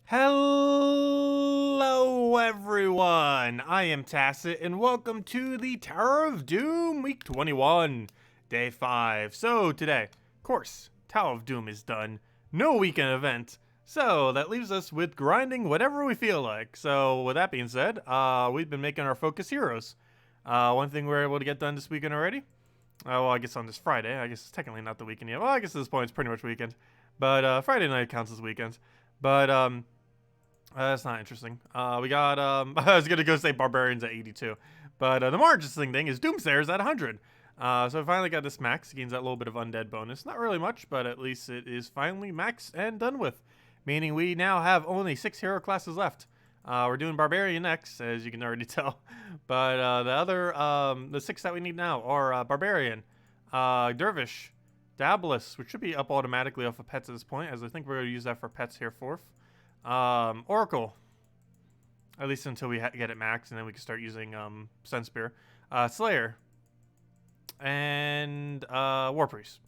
Hello everyone, I am Tacet and welcome to the Tower of Doom week 21, day 5. So today, of course, Tower of Doom is done, no weekend event, so that leaves us with grinding whatever we feel like. So with that being said, we've been making our focus heroes. One thing we're able to get done this weekend already, well I guess on this Friday, I guess it's technically not the weekend yet, well I guess at this point it's pretty much weekend, but Friday night counts as weekend, but that's not interesting. We got, I was gonna go say Barbarian's at 82. But the more interesting thing is Doomsayer's at 100. So I finally got this max. Gains that little bit of undead bonus. Not really much, but at least it is finally max and done with. Meaning we now have only 6 hero classes left. We're doing Barbarian next, as you can already tell. But the 6 that we need now are Barbarian, Dervish, Dabless, which should be up automatically off of pets at this point, as I think we're going to use that for pets here forth. Oracle, at least until we get it max, and then we can start using Sunspear, Slayer, and War Priest.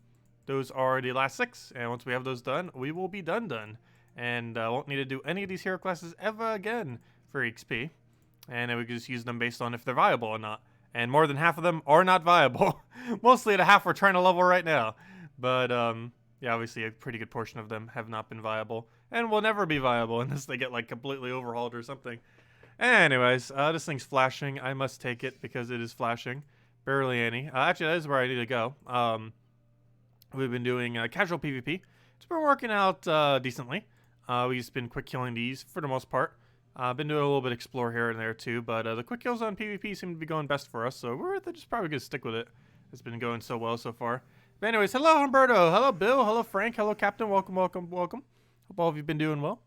Those are the last 6, and once we have those done, we will be done, and won't need to do any of these hero classes ever again for XP, and then we can just use them based on if they're viable or not. And more than half of them are not viable. Mostly the half we're trying to level right now, but yeah, obviously a pretty good portion of them have not been viable and will never be viable unless they get like completely overhauled or something. Anyways, this thing's flashing. I must take it because it is flashing. Barely any. Actually, that is where I need to go. We've been doing casual PvP. It's been working out decently. We've just been quick killing these for the most part. Been doing a little bit of explore here and there too, but the quick kills on PvP seem to be going best for us, so we're just probably going to stick with it. It's been going so well so far. But anyways, hello Humberto, hello Bill, hello Frank, hello Captain, welcome. Hope all of you been doing well.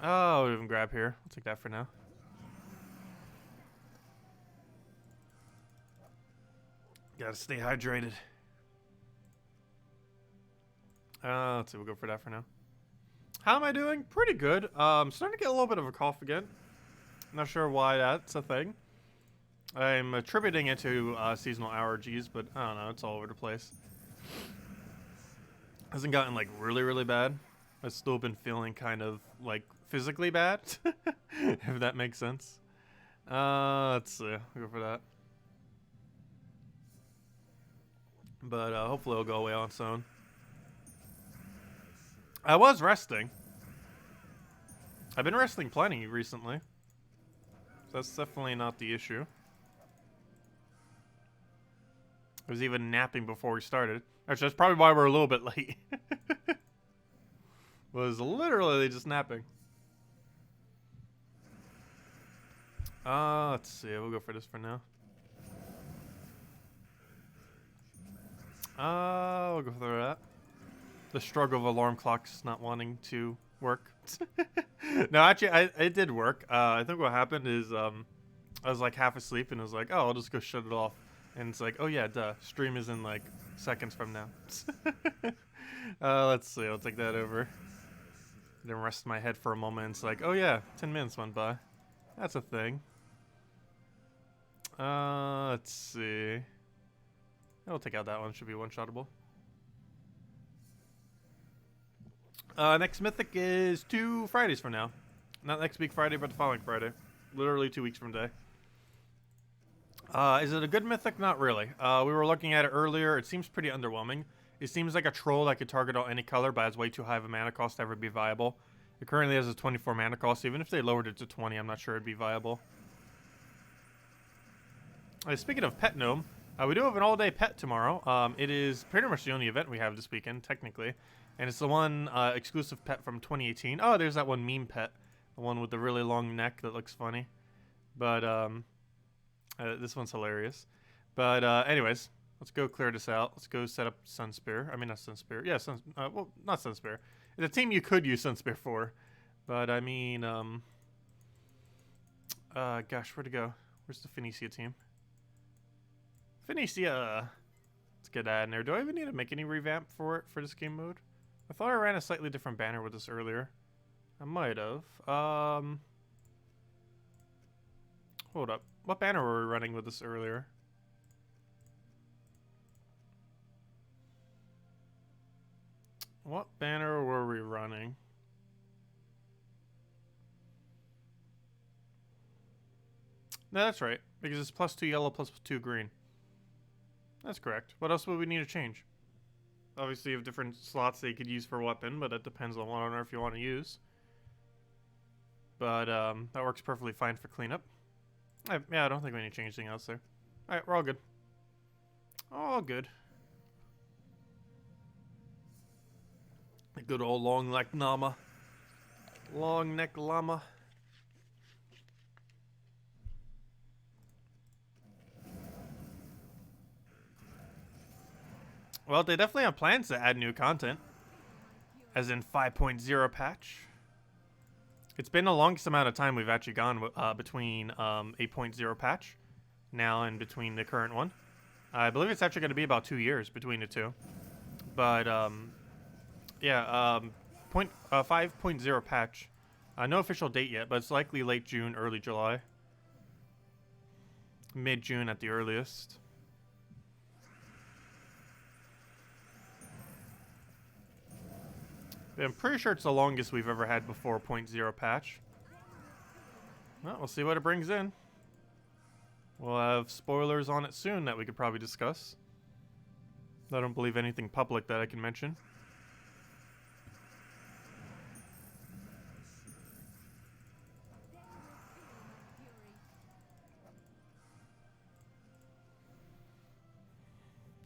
Oh, we'll even grab here. I'll take that for now. Gotta stay hydrated. Let's see, we'll go for that for now. How am I doing? Pretty good. I'm starting to get a little bit of a cough again. Not sure why that's a thing. I'm attributing it to seasonal allergies, but I don't know, it's all over the place. Hasn't gotten like really bad. I've still been feeling kind of like physically bad, if that makes sense. Let's see, I'll go for that. But hopefully it'll go away on its own. I was resting. I've been resting plenty recently. So that's definitely not the issue. I was even napping before we started. Actually, that's probably why we're a little bit late. Was literally just napping. Let's see. We'll go for this for now. We'll go for that. The struggle of alarm clocks not wanting to work. No, actually, it did work. I think what happened is I was like half asleep and I was like, oh, I'll just go shut it off. And it's like, oh yeah, duh. Stream is in like seconds from now. Let's see. I'll take that over. Then rest my head for a moment. It's like, oh yeah, 10 minutes went by. That's a thing. Let's see. I'll take out that one. Should be one-shottable. Next Mythic is 2 Fridays from now. Not next week Friday, but the following Friday. Literally 2 weeks from today. Is it a good Mythic? Not really. We were looking at it earlier. It seems pretty underwhelming. It seems like a troll that could target on any color, but has way too high of a mana cost to ever be viable. It currently has a 24 mana cost. Even if they lowered it to 20, I'm not sure it'd be viable. Speaking of Pet Gnome, we do have an all-day pet tomorrow. It is pretty much the only event we have this weekend, technically. And it's the one exclusive pet from 2018. Oh, there's that one meme pet. The one with the really long neck that looks funny. But this one's hilarious. But anyways, let's go clear this out. Let's go set up Sunspear. I mean, not Sunspear. Yeah, well, not Sunspear. It's a team you could use Sunspear for. But I mean, gosh, where'd it go? Where's the Phoenicia team? Phoenicia! Let's get that in there. Do I even need to make any revamp for it for this game mode? I thought I ran a slightly different banner with this earlier. I might have. Hold up. What banner were we running with this earlier? What banner were we running? No, that's right. Because it's +2 yellow, +2 green. That's correct. What else would we need to change? Obviously, you have different slots that you could use for weapon, but that depends on what on earth you want to use. But that works perfectly fine for cleanup. Yeah, I don't think we need to change anything else there. Alright, we're all good. All good. A good old long neck llama. Long neck llama. Well, they definitely have plans to add new content. As in 5.0 patch. It's been the longest amount of time we've actually gone between 8.0 patch now and between the current one. I believe it's actually going to be about 2 years between the two. But, yeah, 5.0 patch. No official date yet, but it's likely late June, early July. Mid-June at the earliest. I'm pretty sure it's the longest we've ever had before 0.0 patch. Well, we'll see what it brings in. We'll have spoilers on it soon that we could probably discuss. I don't believe anything public that I can mention.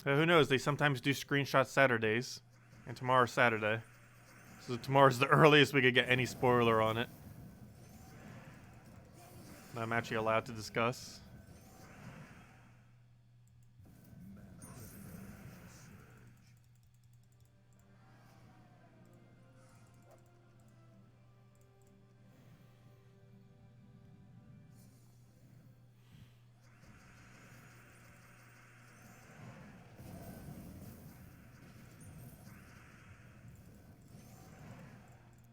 Who knows? They sometimes do screenshot Saturdays. And tomorrow's Saturday. So tomorrow's the earliest we could get any spoiler on it. That I'm actually allowed to discuss.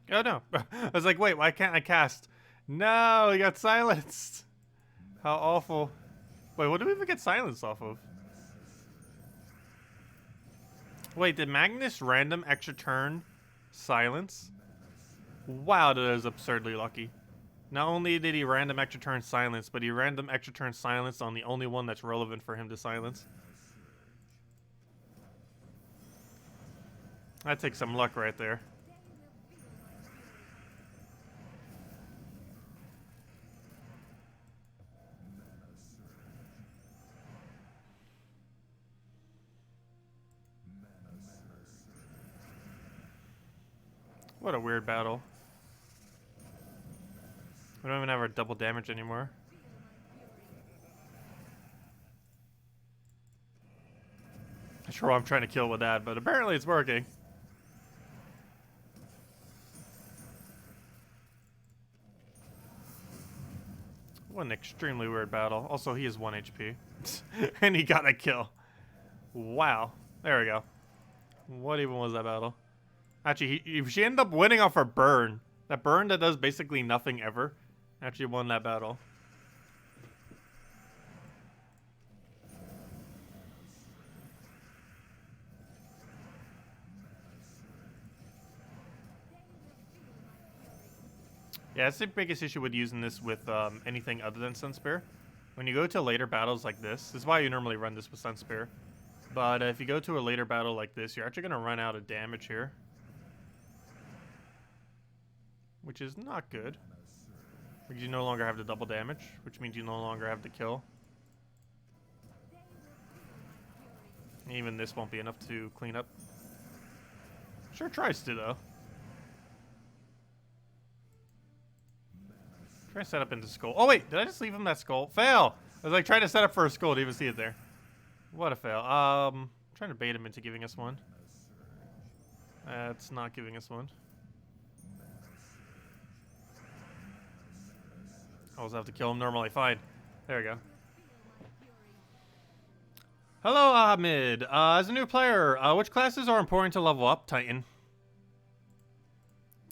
Oh no. I was like, wait, why can't I cast? No, he got silenced. How awful. Wait, what did we even get silenced off of? Wait, did Magnus random extra turn silence? Wow, that is absurdly lucky. Not only did he random extra turn silence, but he random extra turn silence on the only one that's relevant for him to silence. That takes some luck right there. What a weird battle. We don't even have our double damage anymore. Not sure what I'm trying to kill with that, but apparently it's working. What an extremely weird battle. Also, he is 1 HP. And he got a kill. Wow. There we go. What even was that battle? Actually, she ended up winning off her burn. That burn that does basically nothing ever. Actually won that battle. Yeah, that's the biggest issue with using this with anything other than Sunspear. When you go to later battles like this is why you normally run this with Sunspear. But if you go to a later battle like this, you're actually going to run out of damage here. Which is not good. Because you no longer have the double damage, which means you no longer have the kill. Even this won't be enough to clean up. Sure tries to, though. Try to set up into skull. Oh, wait. Did I just leave him that skull? Fail! I was like trying to set up for a skull to even see it there. What a fail. Trying to bait him into giving us one. It's not giving us one. I'll also have to kill him normally. Fine. There we go. Hello, Ahmed. As a new player, which classes are important to level up? Titan.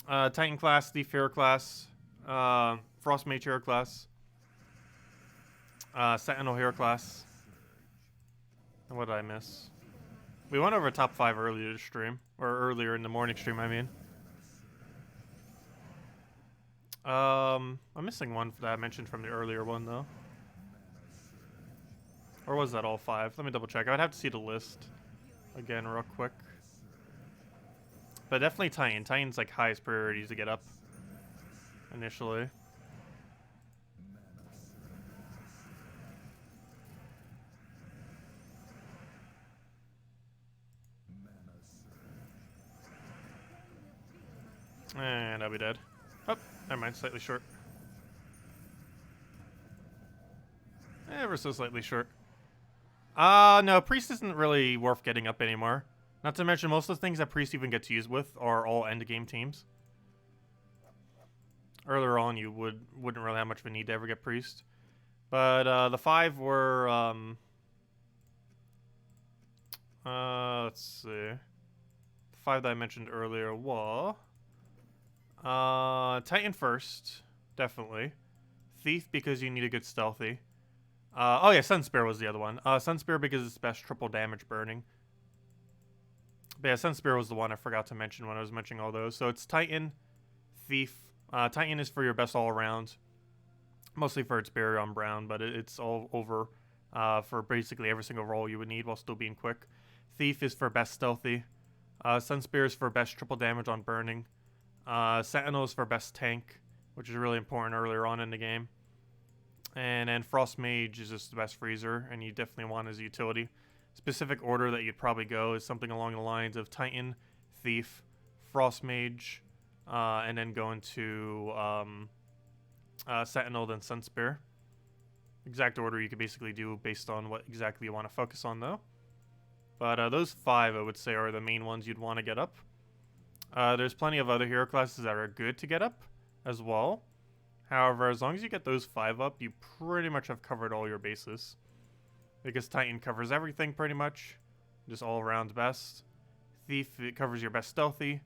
Titan class, Thief Hero class, Frost Mage Hero class, Sentinel Hero class. And what did I miss? We went over top 5 earlier to stream. Or earlier in the morning stream, I mean. I'm missing one that I mentioned from the earlier one, though. Or was that all 5? Let me double check. I'd have to see the list again real quick. But definitely Titan. Titan's like highest priority to get up initially. And I'll be dead. Oh, never mind. Slightly short. Ever so slightly short. No, Priest isn't really worth getting up anymore. Not to mention, most of the things that Priest even gets used with are all endgame teams. Earlier on, you wouldn't really have much of a need to ever get Priest. But the 5 were, let's see. The 5 that I mentioned earlier were... Titan first, definitely. Thief, because you need a good stealthy. Oh yeah, Sunspear was the other one. Sunspear because it's best triple damage burning. But yeah, Sunspear was the one I forgot to mention when I was mentioning all those. So it's Titan, Thief. Titan is for your best all around. Mostly for its barrier on Brown, but it's all over for basically every single role you would need while still being quick. Thief is for best stealthy. Sunspear is for best triple damage on burning. Sentinel is for best tank, which is really important earlier on in the game. And then Frost Mage is just the best freezer, and you definitely want as a utility. Specific order that you'd probably go is something along the lines of Titan, Thief, Frost Mage, and then go into Sentinel, then Sunspear. Exact order you could basically do based on what exactly you want to focus on, though. But those 5, I would say, are the main ones you'd want to get up. There's plenty of other hero classes that are good to get up as well. However, as long as you get those 5 up, you pretty much have covered all your bases. Because Titan covers everything pretty much. Just all around best. Thief, it covers your best stealthy.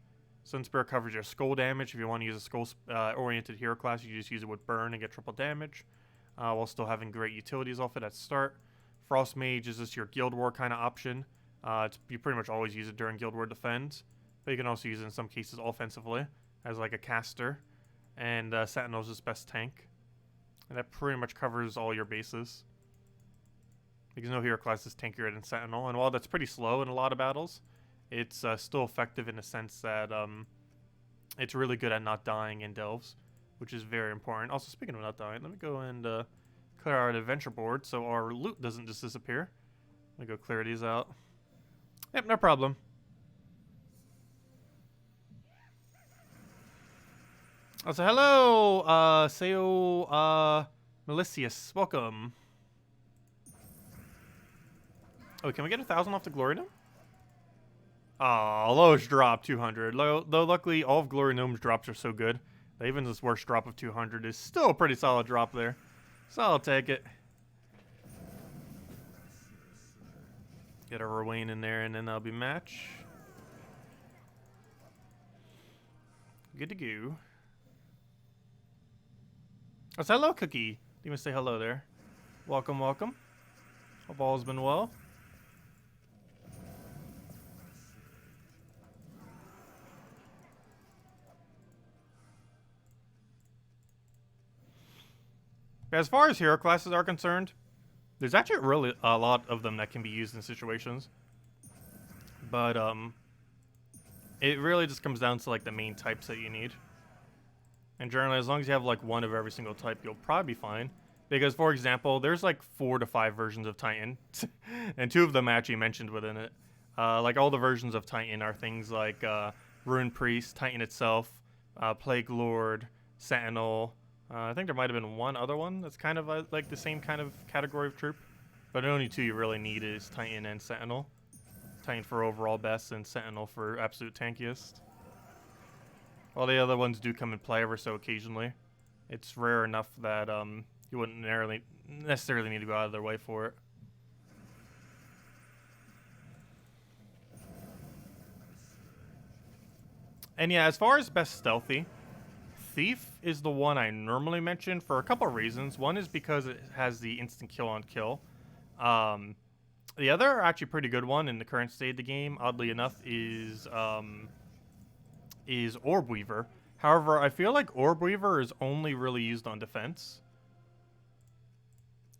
Sunspear covers your skull damage. If you want to use a skull oriented hero class, you just use it with burn and get triple damage. While still having great utilities off it at start. Frost Mage is just your Guild War kind of option. You pretty much always use it during Guild War Defend. But you can also use it in some cases offensively. As like a caster. And Sentinel's just best tank. And that pretty much covers all your bases. Because no hero class is tankier than Sentinel. And while that's pretty slow in a lot of battles, it's still effective in the sense that it's really good at not dying in delves, which is very important. Also, speaking of not dying, let me go and clear our adventure board so our loot doesn't just disappear. Let me go clear these out. Yep, no problem. Oh, so hello, Seo, Malicious. Welcome. Oh, can we get 1,000 off the Glory Gnome? Aw, lowest drop, 200. Though luckily, all of Glory Gnome's drops are so good that even this worst drop of 200 is still a pretty solid drop there. So I'll take it. Get a Rowan in there, and then that'll be match. Good to go. Oh, so hello, Cookie. Didn't even say hello there. Welcome, welcome. Hope all's been well. As far as hero classes are concerned, there's actually really a lot of them that can be used in situations. But it really just comes down to like the main types that you need. And generally, as long as you have like one of every single type, you'll probably be fine. Because, for example, there's like 4 to 5 versions of Titan, and 2 of them actually mentioned within it. Like all the versions of Titan are things like Rune Priest, Titan itself, Plague Lord, Sentinel. I think there might have been one other one that's kind of like the same kind of category of troop. But the only 2 you really need is Titan and Sentinel. Titan for overall best and Sentinel for absolute tankiest. All the other ones do come in play ever so occasionally. It's rare enough that you wouldn't necessarily need to go out of their way for it. And yeah, as far as best stealthy, Thief is the one I normally mention for a couple of reasons. One is because it has the instant kill on kill. The other actually pretty good one in the current state of the game, oddly enough, is Orb Weaver. However, I feel like Orb Weaver is only really used on defense.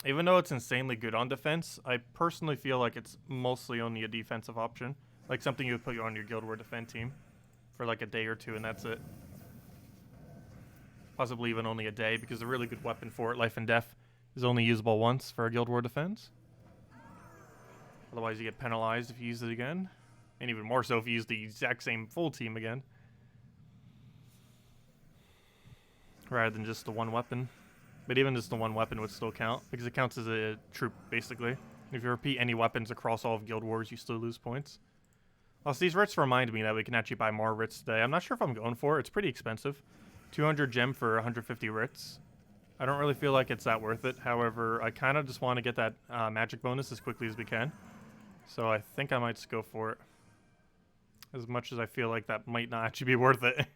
Even though it's insanely good on defense, I personally feel like it's mostly only a defensive option. Like something you would put on your Guild War defend team for like a day or two and that's it. Possibly even only a day because a really good weapon for it, Life and Death, is only usable once for a Guild War defense. Otherwise you get penalized if you use it again. And even more so if you use the exact same full team again. Rather than just the one weapon. But even just the one weapon would still count, because it counts as a troop, basically. If you repeat any weapons across all of Guild Wars, you still lose points. Also, these writs remind me that we can actually buy more writs today. I'm not sure if I'm going for it. It's pretty expensive. 200 gem for 150 writs. I don't really feel like it's that worth it. However, I kind of just want to get that magic bonus as quickly as we can. So I think I might just go for it. As much as I feel like that might not actually be worth it.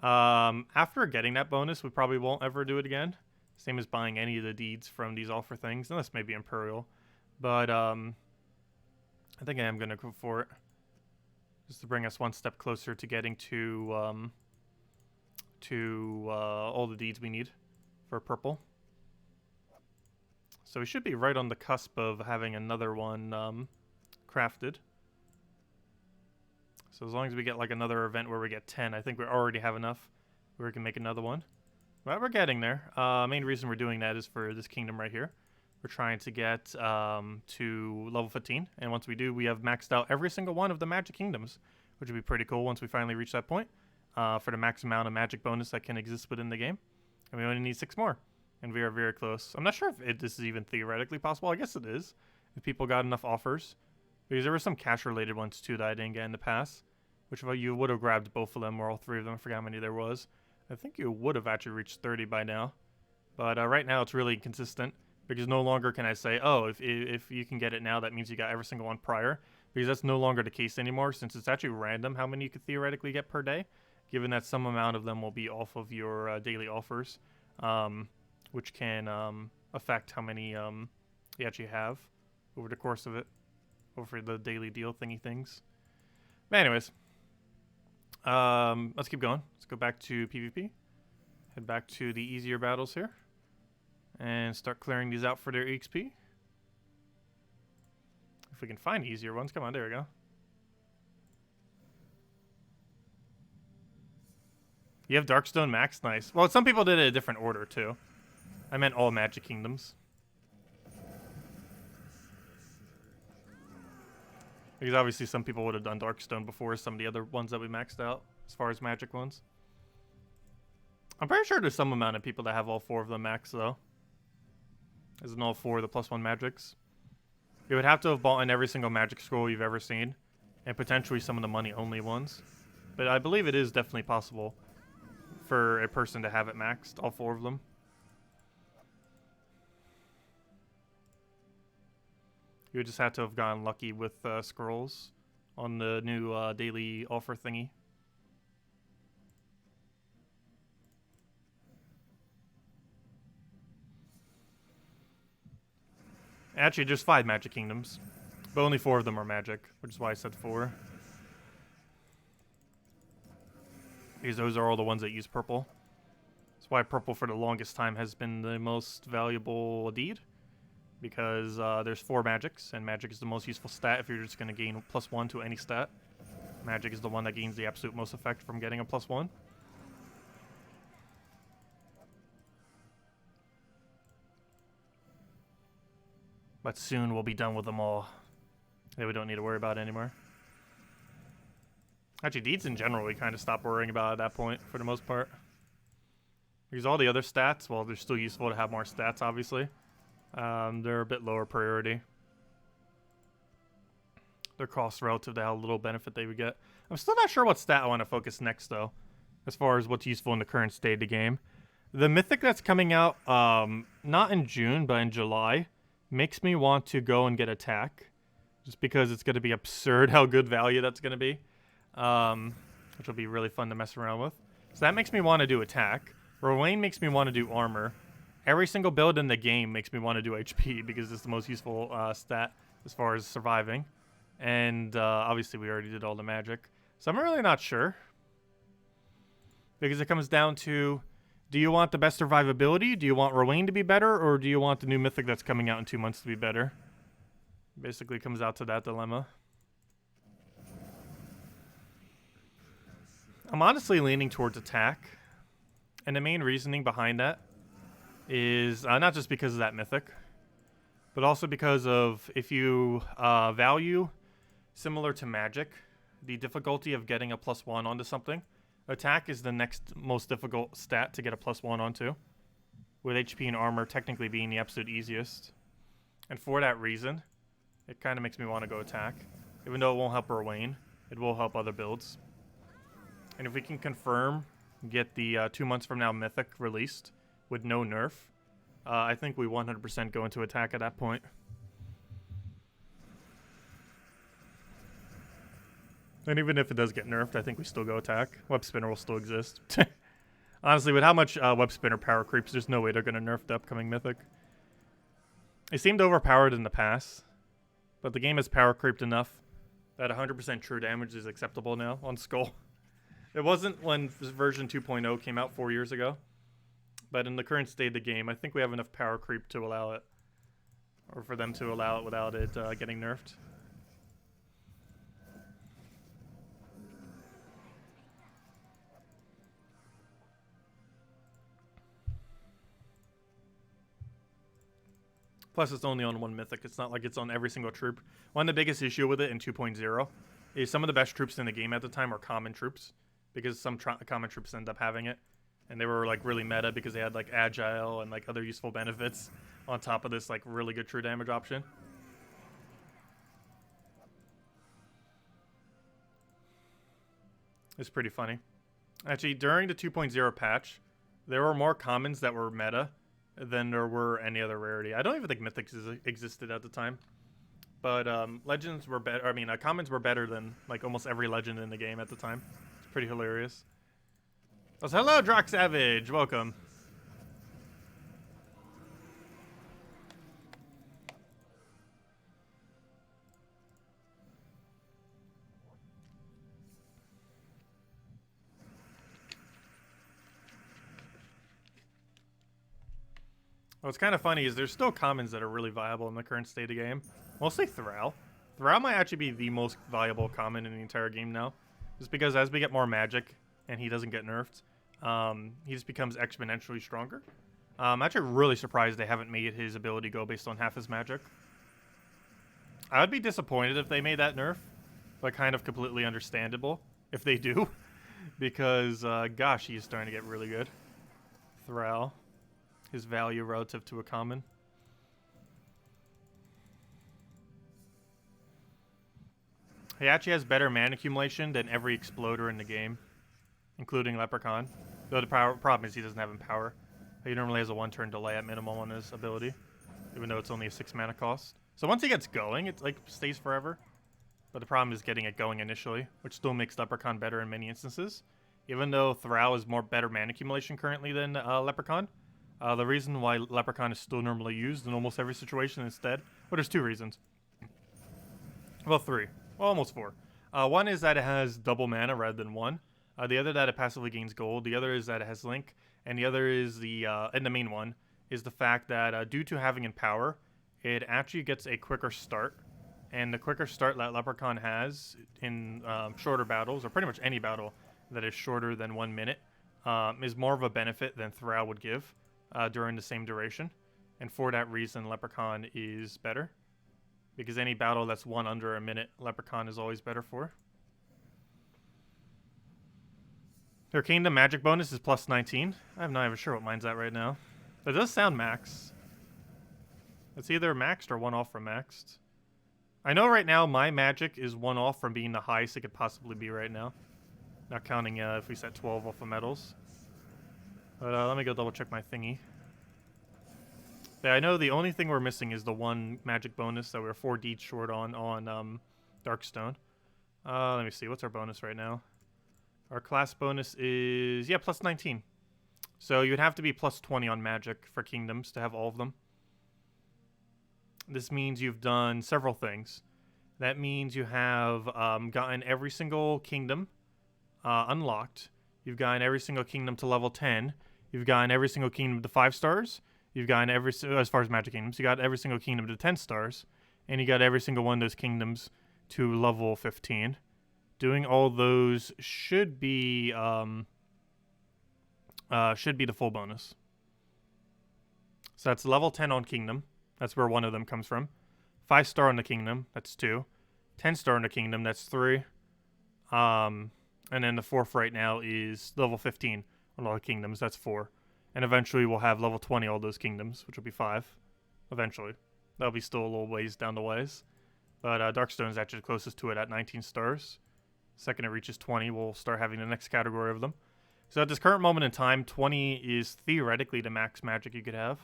After getting that bonus, we probably won't ever do it again. Same as buying any of the deeds from these offer things, unless maybe Imperial. But I think I am going to go for it. Just to bring us one step closer to getting to all the deeds we need for purple. So we should be right on the cusp of having another one crafted. So as long as we get like another event where we get 10, I think we already have enough where we can make another one. But we're getting there. Main reason we're doing that is for this kingdom right here. We're trying to get to level 15. And once we do, we have maxed out every single one of the magic kingdoms, which would be pretty cool once we finally reach that point for the max amount of magic bonus that can exist within the game. And we only need 6 more. And we are very close. I'm not sure if this is even theoretically possible. I guess it is, if people got enough offers. Because there were some cash-related ones, too, that I didn't get in the past. Which if you would have grabbed both of them or all 3 of them, I forgot how many there was. I think you would have actually reached 30 by now. But right now it's really inconsistent. Because no longer can I say, oh, if you can get it now, that means you got every single one prior. Because that's no longer the case anymore, since it's actually random how many you could theoretically get per day. Given that some amount of them will be off of your daily offers. Which can affect how many you actually have over the course of it. Over the daily deal thingy things. But anyways. Let's keep going. Let's go back to PvP. Head back to the easier battles here. And start clearing these out for their EXP. If we can find easier ones. Come on, there we go. You have Darkstone Max? Nice. Well, some people did it in a different order, too. I meant all Magic Kingdoms. Because obviously some people would have done Darkstone before some of the other ones that we maxed out, as far as magic ones. I'm pretty sure there's some amount of people that have all 4 of them maxed, though. As in all 4 of the +1 magics. You would have to have bought in every single magic scroll you've ever seen, and potentially some of the money-only ones. But I believe it is definitely possible for a person to have it maxed, all 4 of them. You would just have to have gotten lucky with scrolls on the new daily offer thingy. Actually, just 5 magic kingdoms, but only 4 of them are magic, which is why I said 4. Because those are all the ones that use purple. That's why purple for the longest time has been the most valuable deed. Because there's 4 magics, and magic is the most useful stat if you're just going to gain +1 to any stat. Magic is the one that gains the absolute most effect from getting a +1. But soon we'll be done with them all. That we don't need to worry about anymore. Actually, deeds in general, we kind of stop worrying about at that point, for the most part. Because all the other stats, well, they're still useful to have more stats, obviously. They're a bit lower priority. Their cost relative to how little benefit they would get. I'm still not sure what stat I want to focus next, though. As far as what's useful in the current state of the game. The Mythic that's coming out, not in June, but in July, makes me want to go and get Attack. Just because it's going to be absurd how good value that's going to be. Which will be really fun to mess around with. So that makes me want to do Attack. Rowan makes me want to do Armor. Every single build in the game makes me want to do HP because it's the most useful stat as far as surviving. And obviously we already did all the magic. So I'm really not sure. Because it comes down to, Do you want the best survivability? Do you want Rowan to be better? Or do you want the new mythic that's coming out in 2 months to be better? Basically comes out to that dilemma. I'm honestly leaning towards attack. And the main reasoning behind that is not just because of that mythic, but also because of if you value, similar to magic, the difficulty of getting a +1 onto something, attack is the next most difficult stat to get a +1 onto, with HP and armor technically being the absolute easiest. And for that reason, it kind of makes me want to go attack. Even though it won't help Rowan, it will help other builds. And if we can confirm, get the 2 months from now mythic released with no nerf, I think we 100% go into attack at that point. And even if it does get nerfed, I think we still go attack. Web Spinner will still exist. Honestly, with how much Web Spinner power creeps, there's no way they're going to nerf the upcoming mythic. It seemed overpowered in the past, but the game has power creeped enough that 100% true damage is acceptable now on Skull. It wasn't when version 2.0 came out 4 years ago, but in the current state of the game, I think we have enough power creep to allow it, or for them to allow it without it getting nerfed. Plus, it's only on one mythic. It's not like it's on every single troop. One of the biggest issue with it in 2.0 is some of the best troops in the game at the time are common troops, because some common troops end up having it, and they were like really meta because they had like agile and like other useful benefits on top of this like really good true damage option. It's pretty funny. Actually, during the 2.0 patch, there were more commons that were meta than there were any other rarity. I don't even think Mythics existed at the time. But legends were better. I mean, commons were better than like almost every legend in the game at the time. It's pretty hilarious. Oh, so hello, Drock Savage. Welcome. What's kind of funny is there's still commons that are really viable in the current state of the game. Mostly Thrall. Thrall might actually be the most valuable common in the entire game now. Just because as we get more magic and he doesn't get nerfed, he just becomes exponentially stronger. I'm actually really surprised they haven't made his ability go based on half his magic. I would be disappointed if they made that nerf, but kind of completely understandable if they do. Because, gosh, he's starting to get really good. Thrall. His value relative to a common. He actually has better mana accumulation than every exploder in the game, including Leprechaun. Though the problem is he doesn't have Empower. He normally has a 1-turn delay at minimum on his ability, even though it's only a 6 mana cost. So once he gets going, it like stays forever. But the problem is getting it going initially, which still makes Leprechaun better in many instances. Even though Thrall is better mana accumulation currently than Leprechaun. The reason why Leprechaun is still normally used in almost every situation instead, well, there's 2 reasons. Well, 3. Well, almost 4. One is that it has double mana rather than 1. The other that it passively gains gold. The other is that it has Link. And the other is and the main one, is the fact that due to having Empower, it actually gets a quicker start. And the quicker start that Leprechaun has in shorter battles, or pretty much any battle that is shorter than 1 minute, is more of a benefit than Thrall would give. During the same duration, and for that reason Leprechaun is better, because any battle that's won under a minute, Leprechaun is always better for. Their Kingdom magic bonus is plus 19. I'm not even sure what mine's at right now. It does sound max. It's either maxed or 1 off from maxed. I know right now my magic is 1 off from being the highest it could possibly be right now, not counting if we set 12 off of medals. But let me go double check my thingy. Yeah, I know the only thing we're missing is the 1 magic bonus that we're 4 deeds short on Darkstone. Let me see, what's our bonus right now? Our class bonus is, yeah, plus 19. So you'd have to be plus 20 on magic for kingdoms to have all of them. This means you've done several things. That means you have gotten every single kingdom unlocked. You've gotten every single kingdom to level 10. You've gotten every single kingdom to 5 stars. You've gotten as far as Magic Kingdoms, you got every single kingdom to 10 stars. And you got every single one of those kingdoms to level 15. Doing all those should be the full bonus. So that's level 10 on kingdom. That's where one of them comes from. 5 star on the kingdom, that's 2. 10 star on the kingdom, that's 3. And then the 4th right now is level 15 on all the kingdoms, that's 4. And eventually we'll have level 20 all those kingdoms, which will be 5. Eventually. That'll be still a little ways down the ways. But Darkstone is actually closest to it at 19 stars. Second it reaches 20, we'll start having the next category of them. So at this current moment in time, 20 is theoretically the max magic you could have.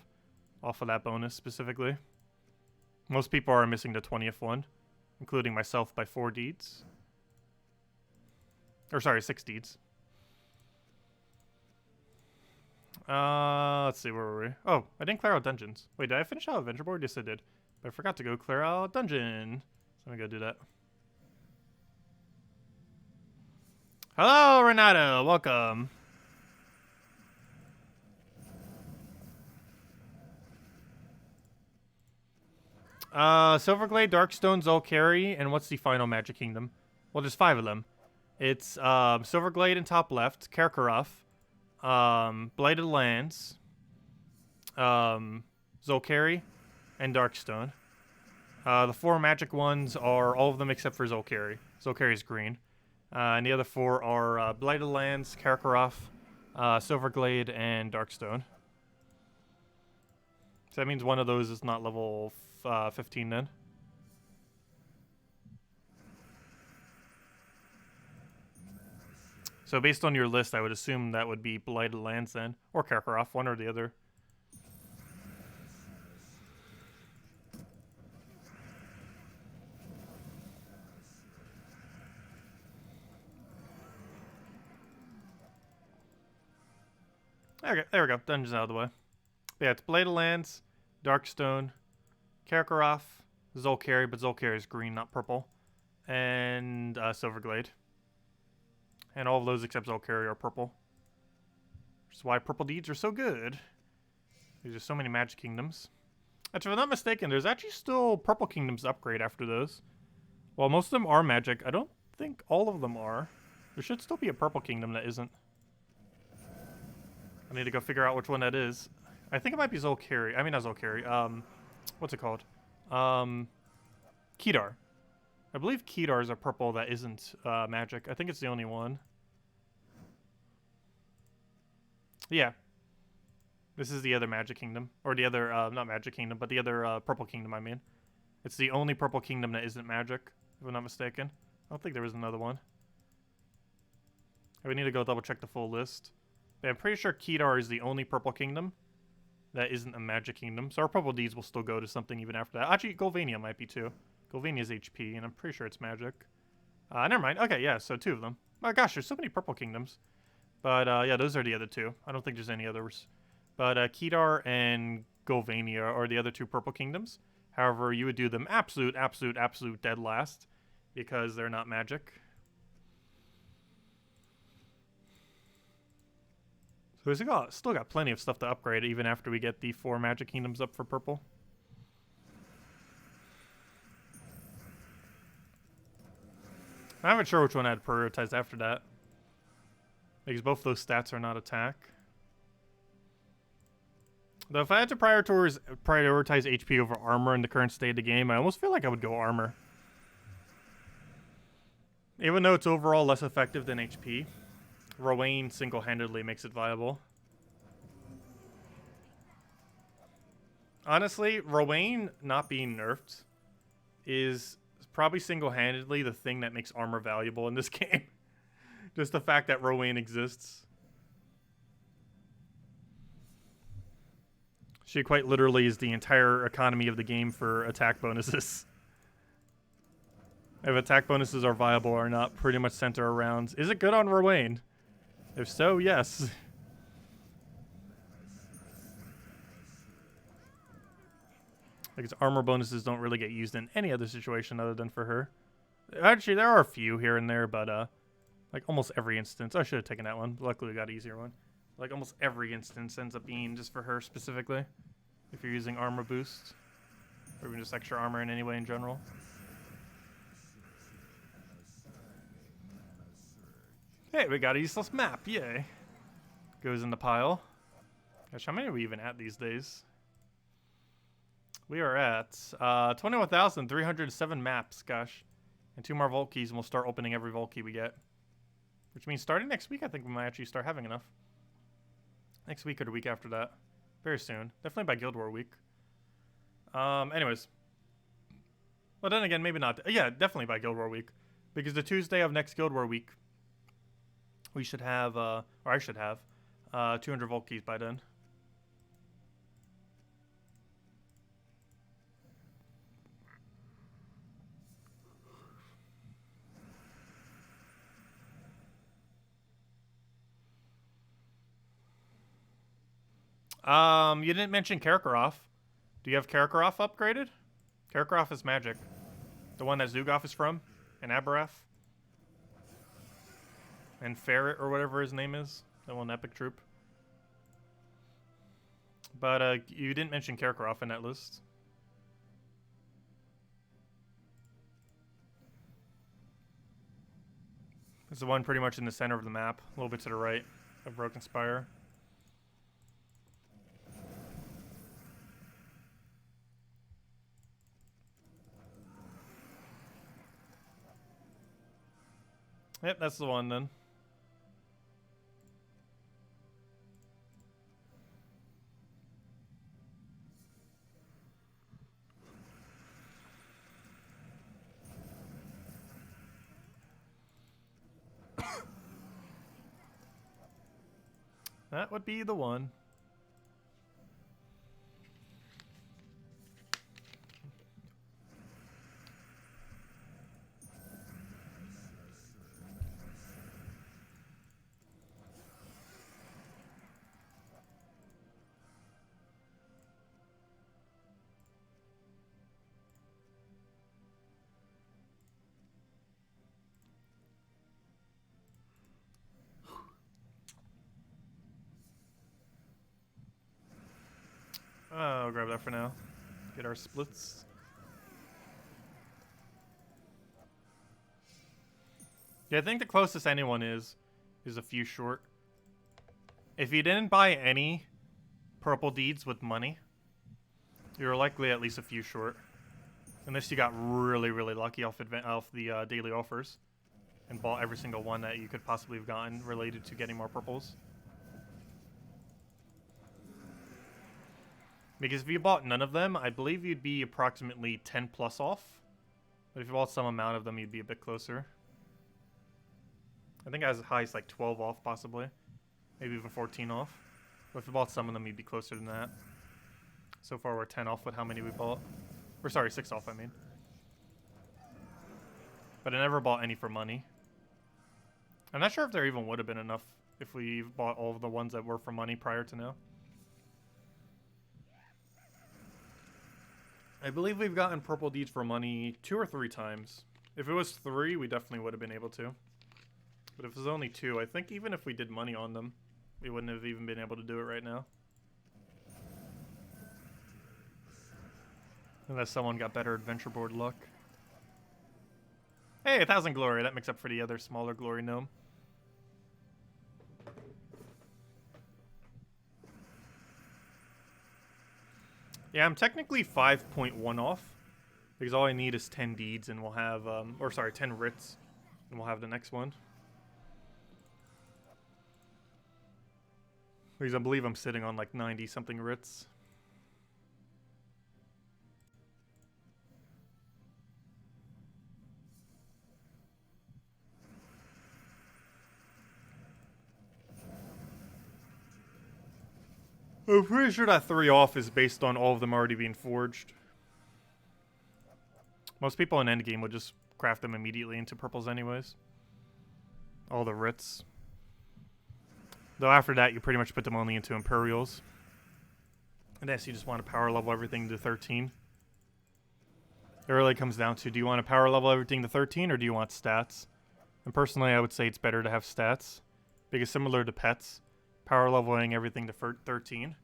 Off of that bonus specifically. Most people are missing the 20th one. Including myself by 4 deeds. Or sorry, 6 deeds. Let's see, where were we? Oh, I didn't clear out dungeons. Wait, did I finish out Adventure Board? Yes, I did. But I forgot to go clear out dungeon. So I'm gonna go do that. Hello, Renato. Welcome. Silverglade, Darkstone, Zulkari, and what's the final Magic Kingdom? Well, there's 5 of them. It's Silverglade in top left, Karkaroth, Blighted Lands, Zulkari, and Darkstone. The 4 magic ones are all of them except for Zulkari. Zulkari is green. And the other 4 are Blighted Lands, Karkaroth, Silverglade, and Darkstone. So that means one of those is not level 15 then. So based on your list, I would assume that would be Blighted Lands then, or Karkaroth, one or the other. Okay, there we go. Dungeon's out of the way. But yeah, it's Blighted Lands, Darkstone, Karkaroth, Zulkari, but Zulkari is green, not purple, and Silverglade. And all of those except Zulkari are purple. Which is why purple deeds are so good. There's just so many Magic Kingdoms. Actually, if I'm not mistaken, there's actually still purple kingdoms to upgrade after those. While most of them are magic, I don't think all of them are. There should still be a purple kingdom that isn't. I need to go figure out which one that is. I think it might be Zulkari. I mean, not Zulkari. What's it called? Kedar. I believe Kedar is a purple that isn't magic. I think it's the only one. Yeah. This is the other Magic Kingdom. Or the other, not Magic Kingdom, but the other Purple Kingdom, I mean. It's the only Purple Kingdom that isn't magic, if I'm not mistaken. I don't think there is another one. We need to go double check the full list. But I'm pretty sure Kedar is the only Purple Kingdom that isn't a Magic Kingdom. So our Purple Deeds will still go to something even after that. Actually, Golvania might be too. Golvania is HP, and I'm pretty sure it's magic. Never mind. Okay, yeah, so 2 of them. Oh gosh, there's so many Purple Kingdoms. But yeah, those are the other 2. I don't think there's any others. But Kedar and Golvania are the other 2 Purple Kingdoms. However, you would do them absolute dead last because they're not magic. So we still got plenty of stuff to upgrade even after we get the 4 Magic Kingdoms up for purple. I'm not sure which one I'd prioritize after that. Because both those stats are not attack. Though if I had to prioritize HP over armor in the current state of the game, I almost feel like I would go armor. Even though it's overall less effective than HP, Rowan single-handedly makes it viable. Honestly, Rowan not being nerfed is probably single-handedly the thing that makes armor valuable in this game. Just the fact that Rowan exists. She quite literally is the entire economy of the game for attack bonuses. If attack bonuses are viable or not, pretty much center around, is it good on Rowan? If so, yes. Because armor bonuses don't really get used in any other situation other than for her. Actually, there are a few here and there, but like almost every instance. I should have taken that one. Luckily, we got an easier one. Like almost every instance ends up being just for her specifically. If you're using armor boost. Or even just extra armor in any way in general. Hey, we got a useless map. Yay. Goes in the pile. Gosh, how many are we even at these days? We are at 21,307 maps, gosh. And 2 more vault keys and we'll start opening every vault key we get. Which means starting next week, I think we might actually start having enough. Next week or the week after that. Very soon. Definitely by Guild War week. Anyways. Well, then again, maybe not. Yeah, definitely by Guild War week. Because the Tuesday of next Guild War week, we should have, or I should have, 200 vault keys by then. You didn't mention Karkaroff. Do you have Karkaroff upgraded? Karkaroff is magic. The one that Zugoff is from. And Abarath. And Ferret, or whatever his name is. That one epic troop. But, you didn't mention Karkaroff in that list. It's the one pretty much in the center of the map. A little bit to the right of Broken Spire. Yep, that's the one then. That would be the one. I'll grab that for now. Get our splits. Yeah, I think the closest anyone is a few short. If you didn't buy any purple deeds with money, you're likely at least a few short. Unless you got really, really lucky off the daily offers and bought every single one that you could possibly have gotten related to getting more purples. Because if you bought none of them, I believe you'd be approximately 10 plus off. But if you bought some amount of them, you'd be a bit closer. I think as high as like 12 off, possibly. Maybe even 14 off. But if you bought some of them, you'd be closer than that. So far, we're 10 off with how many we bought. Or sorry, 6 off, I mean. But I never bought any for money. I'm not sure if there even would have been enough if we bought all of the ones that were for money prior to now. I believe we've gotten purple deeds for money 2 or 3 times. If it was 3, we definitely would have been able to. But if it was only 2, I think even if we did money on them, we wouldn't have even been able to do it right now. Unless someone got better adventure board luck. Hey, 1,000 glory. That makes up for the other smaller glory gnome. Yeah, I'm technically 5.1 off. Because all I need is 10 deeds and we'll have, 10 writs. And we'll have the next one. Because I believe I'm sitting on like 90 something writs. I'm pretty sure that 3 off is based on all of them already being forged. Most people in endgame would just craft them immediately into purples anyways. All the writs. Though after that, you pretty much put them only into Imperials. Unless you just want to power level everything to 13. It really comes down to, do you want to power level everything to 13 or do you want stats? And personally, I would say it's better to have stats. Because similar to pets, power leveling everything to 13,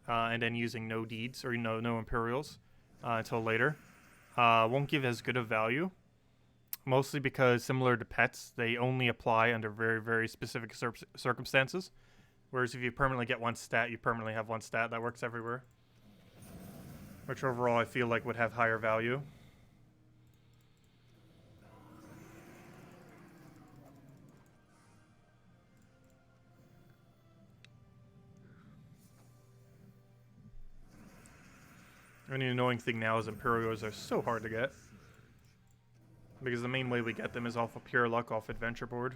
and then using no deeds or no Imperials until later. Won't give as good of value, mostly because similar to pets, they only apply under very, very specific circumstances. Whereas if you permanently get one stat, you permanently have one stat that works everywhere. Which overall I feel like would have higher value. The only annoying thing now is Imperials are so hard to get. Because the main way we get them is off of pure luck off Adventure Board.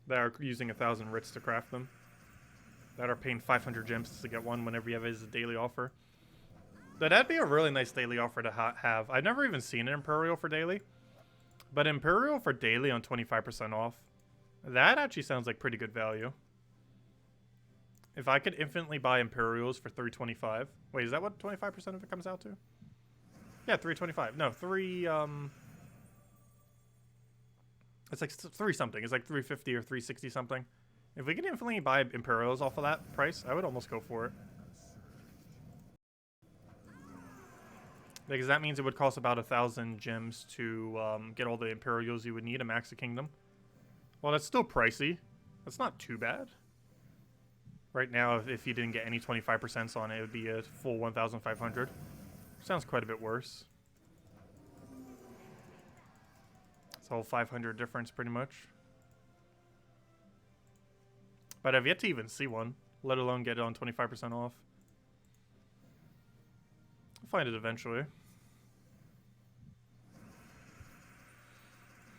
That are using 1,000 writs to craft them. That are paying 500 gems to get one whenever you have it as a daily offer. But that'd be a really nice daily offer to have. I've never even seen an Imperial for daily. But Imperial for daily on 25% off. That actually sounds like pretty good value. If I could infinitely buy Imperials for 325. Wait, is that what 25% of it comes out to? Yeah, 325. No, it's like 3 something. It's like 350 or 360 something. If we could infinitely buy Imperials off of that price, I would almost go for it. Because that means it would cost about 1,000 gems to get all the Imperials you would need to max the kingdom. Well, that's still pricey. That's not too bad. Right now, if you didn't get any 25% on it, it would be a full 1,500. Sounds quite a bit worse. It's a whole 500 difference, pretty much. But I've yet to even see one, let alone get it on 25% off. I'll find it eventually.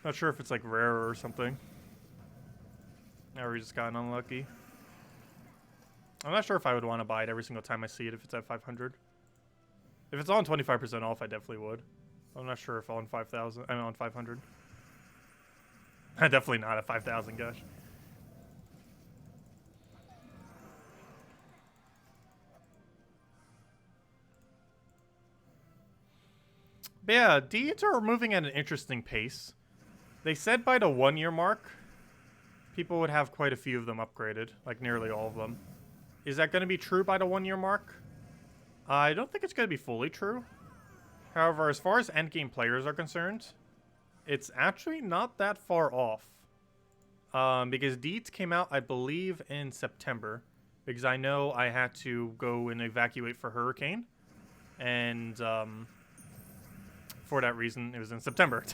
Not sure if it's like rare or something. Or we just gotten unlucky. I'm not sure if I would want to buy it every single time I see it if it's at 500. If it's on 25% off, I definitely would. I'm not sure if on 5,000. I'm on 500. Definitely not at 5,000, gosh. But yeah, deeds are moving at an interesting pace. They said by the 1 year mark, people would have quite a few of them upgraded, like nearly all of them. Is that going to be true by the 1 year mark? I don't think it's going to be fully true. However, as far as endgame players are concerned, it's actually not that far off. Because deeds came out, I believe, in September. Because I know I had to go and evacuate for Hurricane. And for that reason, it was in September.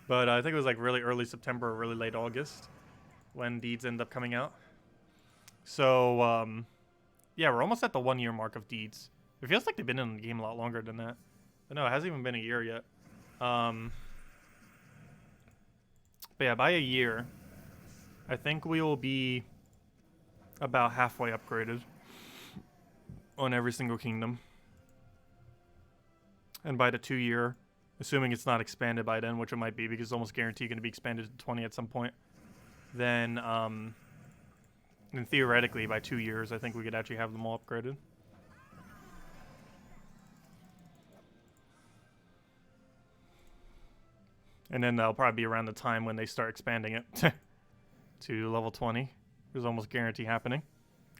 But I think it was like really early September or really late August when deeds end up coming out. So, yeah, we're almost at the 1 year mark of deeds. It feels like they've been in the game a lot longer than that. But no, it hasn't even been a year yet. But yeah, by a year, I think we will be about halfway upgraded on every single kingdom. And by the 2 year, assuming it's not expanded by then, which it might be because it's almost guaranteed going to be expanded to 20 at some point, then and theoretically by 2 years, I think we could actually have them all upgraded. And then that'll probably be around the time when they start expanding it to level 20. It's almost guaranteed happening.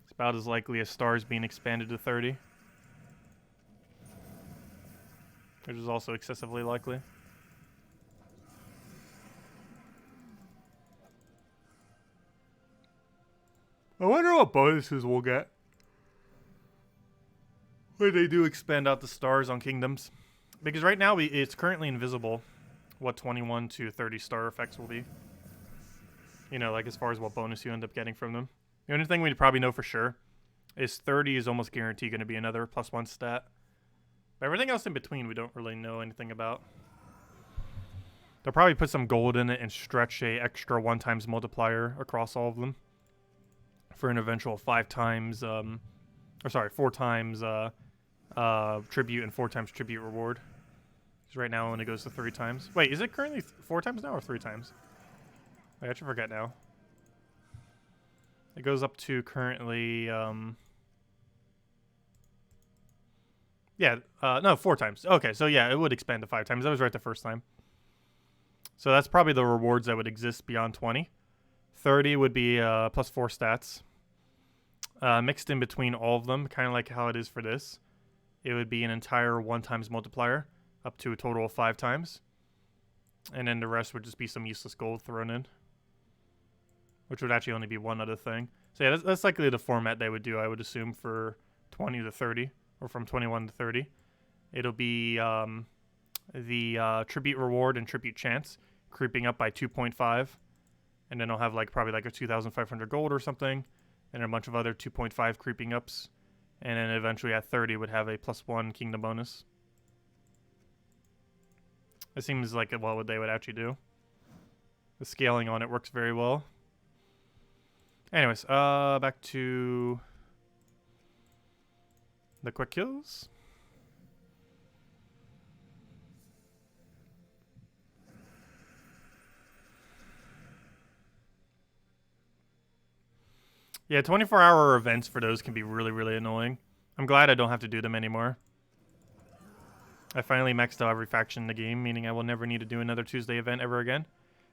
It's about as likely as stars being expanded to 30. Which is also excessively likely. I wonder what bonuses we'll get when they do expand out the stars on kingdoms. Because right now it's currently invisible what 21 to 30 star effects will be. You know, like as far as what bonus you end up getting from them. The only thing we probably know for sure is 30 is almost guaranteed going to be another +1 stat. But everything else in between we don't really know anything about. They'll probably put some gold in it and stretch a extra 1x multiplier across all of them. For an eventual 4 times tribute and 4 times tribute reward. Because right now it only goes to 3 times. Wait, is it currently 4 times now or 3 times? I actually forget now. It goes up to currently, yeah, no, 4 times. Okay, so yeah, it would expand to 5 times. That was right the first time. So that's probably the rewards that would exist beyond 20. 30 would be plus 4 stats. Mixed in between all of them, kind of like how it is for this. It would be an entire 1 times multiplier, up to a total of 5 times. And then the rest would just be some useless gold thrown in. Which would actually only be one other thing. So yeah, that's likely the format they would do, I would assume, for 20 to 30. Or from 21 to 30. It'll be the tribute reward and tribute chance creeping up by 2.5. And then I'll have probably a 2,500 gold or something. And a bunch of other 2.5 creeping ups. And then eventually at 30 would have a +1 kingdom bonus. It seems like what they would actually do. The scaling on it works very well. Anyways, back to the quick kills. Yeah, 24-hour events for those can be really, really annoying. I'm glad I don't have to do them anymore. I finally maxed out every faction in the game, meaning I will never need to do another Tuesday event ever again.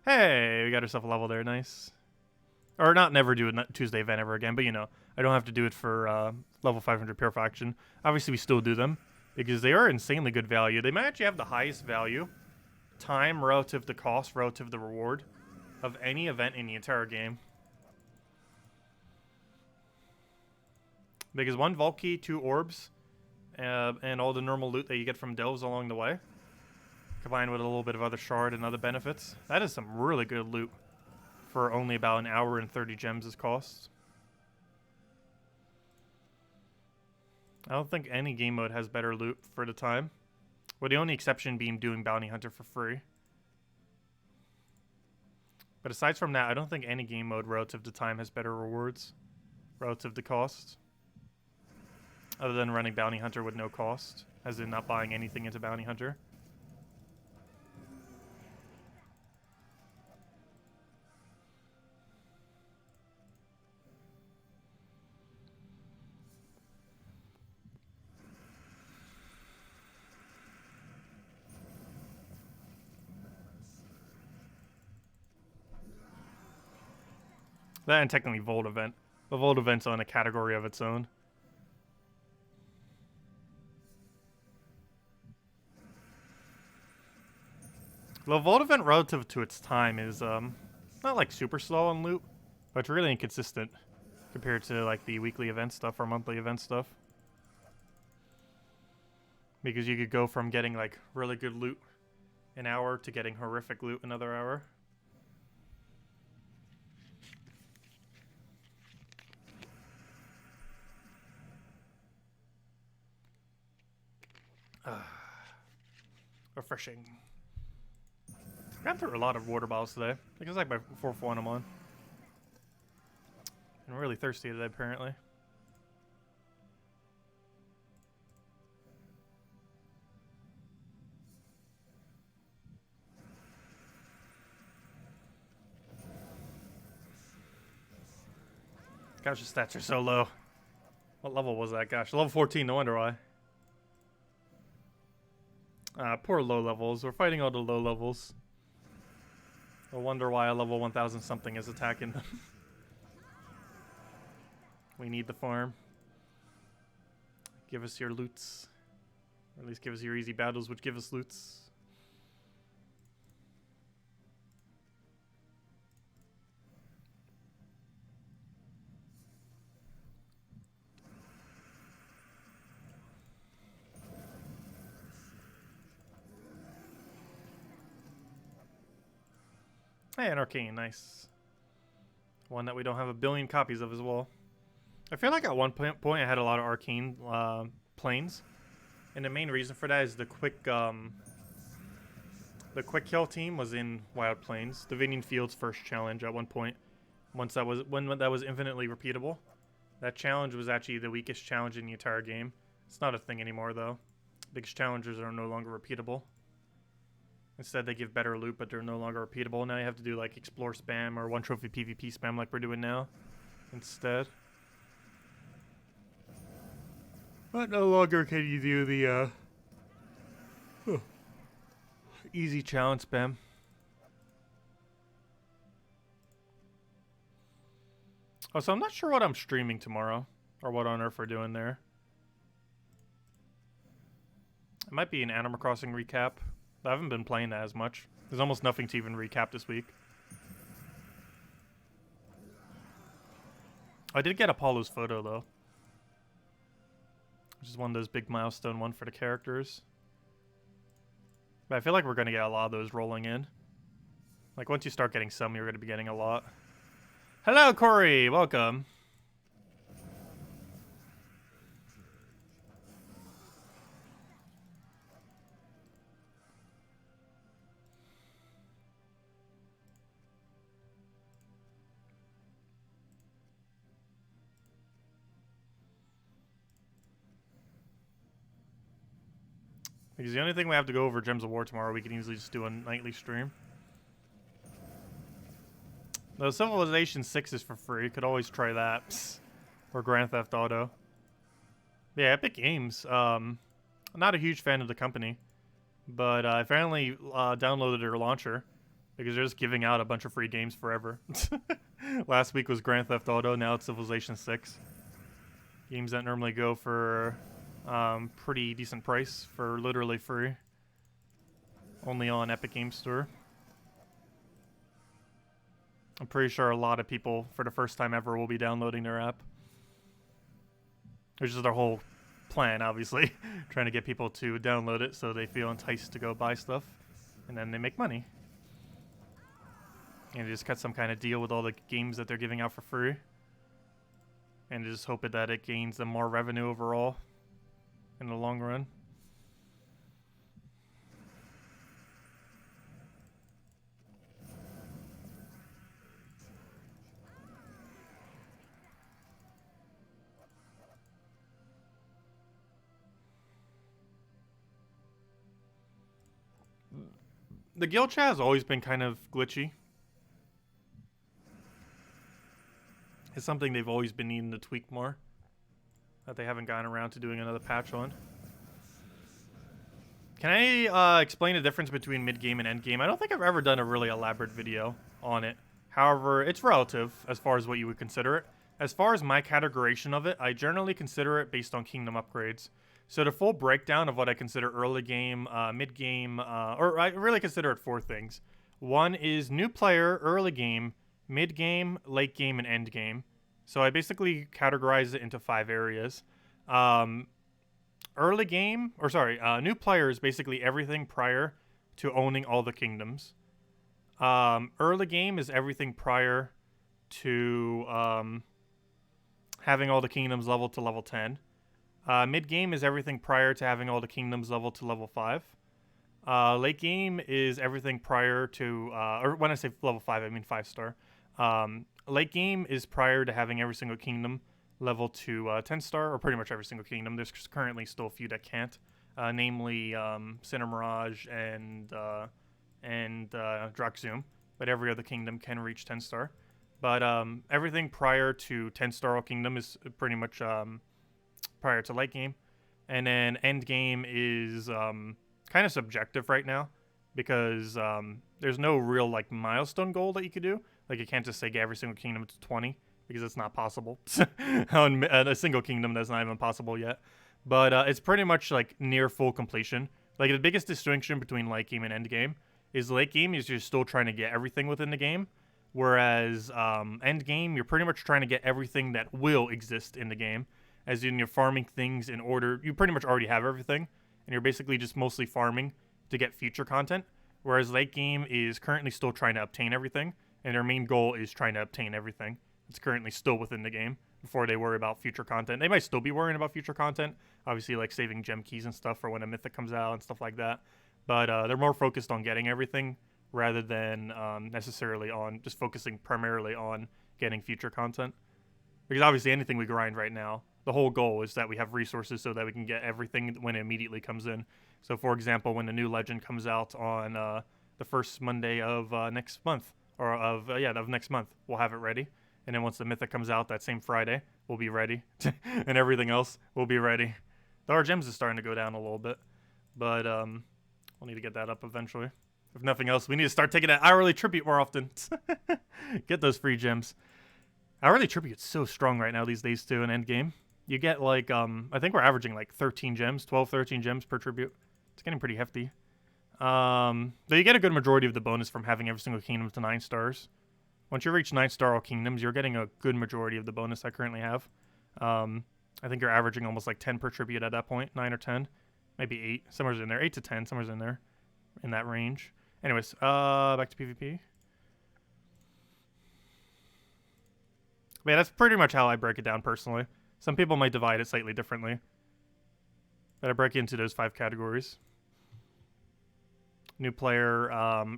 Hey, we got ourselves a level there, nice. Or not never do a Tuesday event ever again, but you know, I don't have to do it for level 500 pure faction. Obviously, we still do them, because they are insanely good value. They might actually have the highest value, time relative to cost, relative to reward, of any event in the entire game. Because 1 vault key, 2 orbs, and all the normal loot that you get from delves along the way, combined with a little bit of other shard and other benefits. That is some really good loot for only about an hour and 30 gems as cost. I don't think any game mode has better loot for the time. Well, the only exception being doing Bounty Hunter for free. But aside from that, I don't think any game mode relative to time has better rewards relative to cost. Other than running Bounty Hunter with no cost, as in not buying anything into Bounty Hunter. That and technically Volt Event. The Volt Event's on a category of its own. The Volt Event relative to its time is not super slow on loot, but it's really inconsistent compared to the weekly event stuff or monthly event stuff. Because you could go from getting really good loot an hour to getting horrific loot another hour. Refreshing. Got through a lot of water bottles today. I think it's my 4th one I'm on. I'm really thirsty today, apparently. Gosh, the stats are so low. What level was that? Gosh, level 14, no wonder why. Poor low levels. We're fighting all the low levels. I wonder why a level 1000 something is attacking them. We need the farm. Give us your loots. Or at least give us your easy battles, which give us loots. Hey, AnarchyChampion, nice. One that we don't have a billion copies of as well. I feel like at one point I had a lot of arcane planes, and the main reason for that is the quick kill team was in Wild Plains. Divinian Field's first challenge at one point, when that was infinitely repeatable. That challenge was actually the weakest challenge in the entire game. It's not a thing anymore though. Biggest challengers are no longer repeatable. Instead, they give better loot, but they're no longer repeatable. Now you have to do explore spam or 1 trophy PvP spam like we're doing now instead. But no longer can you do the easy challenge spam. Oh, so I'm not sure what I'm streaming tomorrow, or what on earth we're doing there. It might be an Animal Crossing recap. I haven't been playing that as much. There's almost nothing to even recap this week. I did get Apollo's photo, though. Which is one of those big milestone one for the characters. But I feel like we're going to get a lot of those rolling in. Like, once you start getting some, you're going to be getting a lot. Hello, Corey! Welcome. Because the only thing we have to go over Gems of War tomorrow, we can easily just do a nightly stream. Though Civilization 6 is for free, could always try that. Psst. Or Grand Theft Auto. Yeah, Epic Games. I'm not a huge fan of the company, but I finally downloaded their launcher because they're just giving out a bunch of free games forever. Last week was Grand Theft Auto, now it's Civilization 6. Games that normally go for pretty decent price for literally free. Only on Epic Games Store. I'm pretty sure a lot of people, for the first time ever, will be downloading their app. Which is their whole plan, obviously. Trying to get people to download it so they feel enticed to go buy stuff. And then they make money. And they just cut some kind of deal with all the games that they're giving out for free. And just hope that it gains them more revenue overall in the long run. The guild chat has always been kind of glitchy. It's something they've always been needing to tweak more, that they haven't gotten around to doing another patch on. Can I explain the difference between mid-game and end-game? I don't think I've ever done a really elaborate video on it. However, it's relative as far as what you would consider it. As far as my categorization of it, I generally consider it based on kingdom upgrades. So the full breakdown of what I consider early game, mid game, or I really consider it 4 things. One is new player, early game, mid game, late game, and end game. So I basically categorize it into 5 areas. Early game, or sorry, new player is basically everything prior to owning all the kingdoms. Early game is everything prior to having all the kingdoms leveled to level 10. Mid-game is everything prior to having all the kingdoms leveled to level 5. Late game is everything prior to, or when I say level 5, I mean 5-star. Late game is prior to having every single kingdom level to 10-star, or pretty much every single kingdom. There's currently still a few that can't, namely Sinner Mirage and Draxum, but every other kingdom can reach 10-star. But everything prior to 10-star kingdom is pretty much prior to late game. And then end game is kind of subjective right now because there's no real like milestone goal that you could do. Like you can't just say get every single kingdom to 20 because it's not possible. On a single kingdom, that's not even possible yet. But it's pretty much like near full completion. Like the biggest distinction between late game and end game is late game is you're still trying to get everything within the game. Whereas end game, you're pretty much trying to get everything that will exist in the game. As in you're farming things in order, you pretty much already have everything, and you're basically just mostly farming to get future content, whereas late game is currently still trying to obtain everything, and their main goal is trying to obtain everything. It's currently still within the game before they worry about future content. They might still be worrying about future content, obviously like saving gem keys and stuff for when a mythic comes out and stuff like that, but they're more focused on getting everything rather than necessarily on just focusing primarily on getting future content. Because obviously anything we grind right now, the whole goal is that we have resources so that we can get everything when it immediately comes in. So, for example, when the new legend comes out on the first Monday of next month, or of next month, we'll have it ready. And then once the mythic comes out that same Friday, we'll be ready, and everything else will be ready. The RGems is starting to go down a little bit, but we'll need to get that up eventually. If nothing else, we need to start taking that hourly tribute more often. Get those free gems. Hourly Tribute's so strong right now these days too in endgame. You get like, I think we're averaging like 13 gems, 12, 13 gems per tribute. It's getting pretty hefty. Though you get a good majority of the bonus from having every single kingdom to 9 stars. Once you reach 9-star all kingdoms, you're getting a good majority of the bonus I currently have. I think you're averaging almost like 10 per tribute at that point, 9 or 10. Maybe 8, somewhere's in there, 8 to 10, somewhere's in there, in that range. Anyways, back to PvP. But yeah, that's pretty much how I break it down personally. Some people might divide it slightly differently. But I break it into those 5 categories. New player,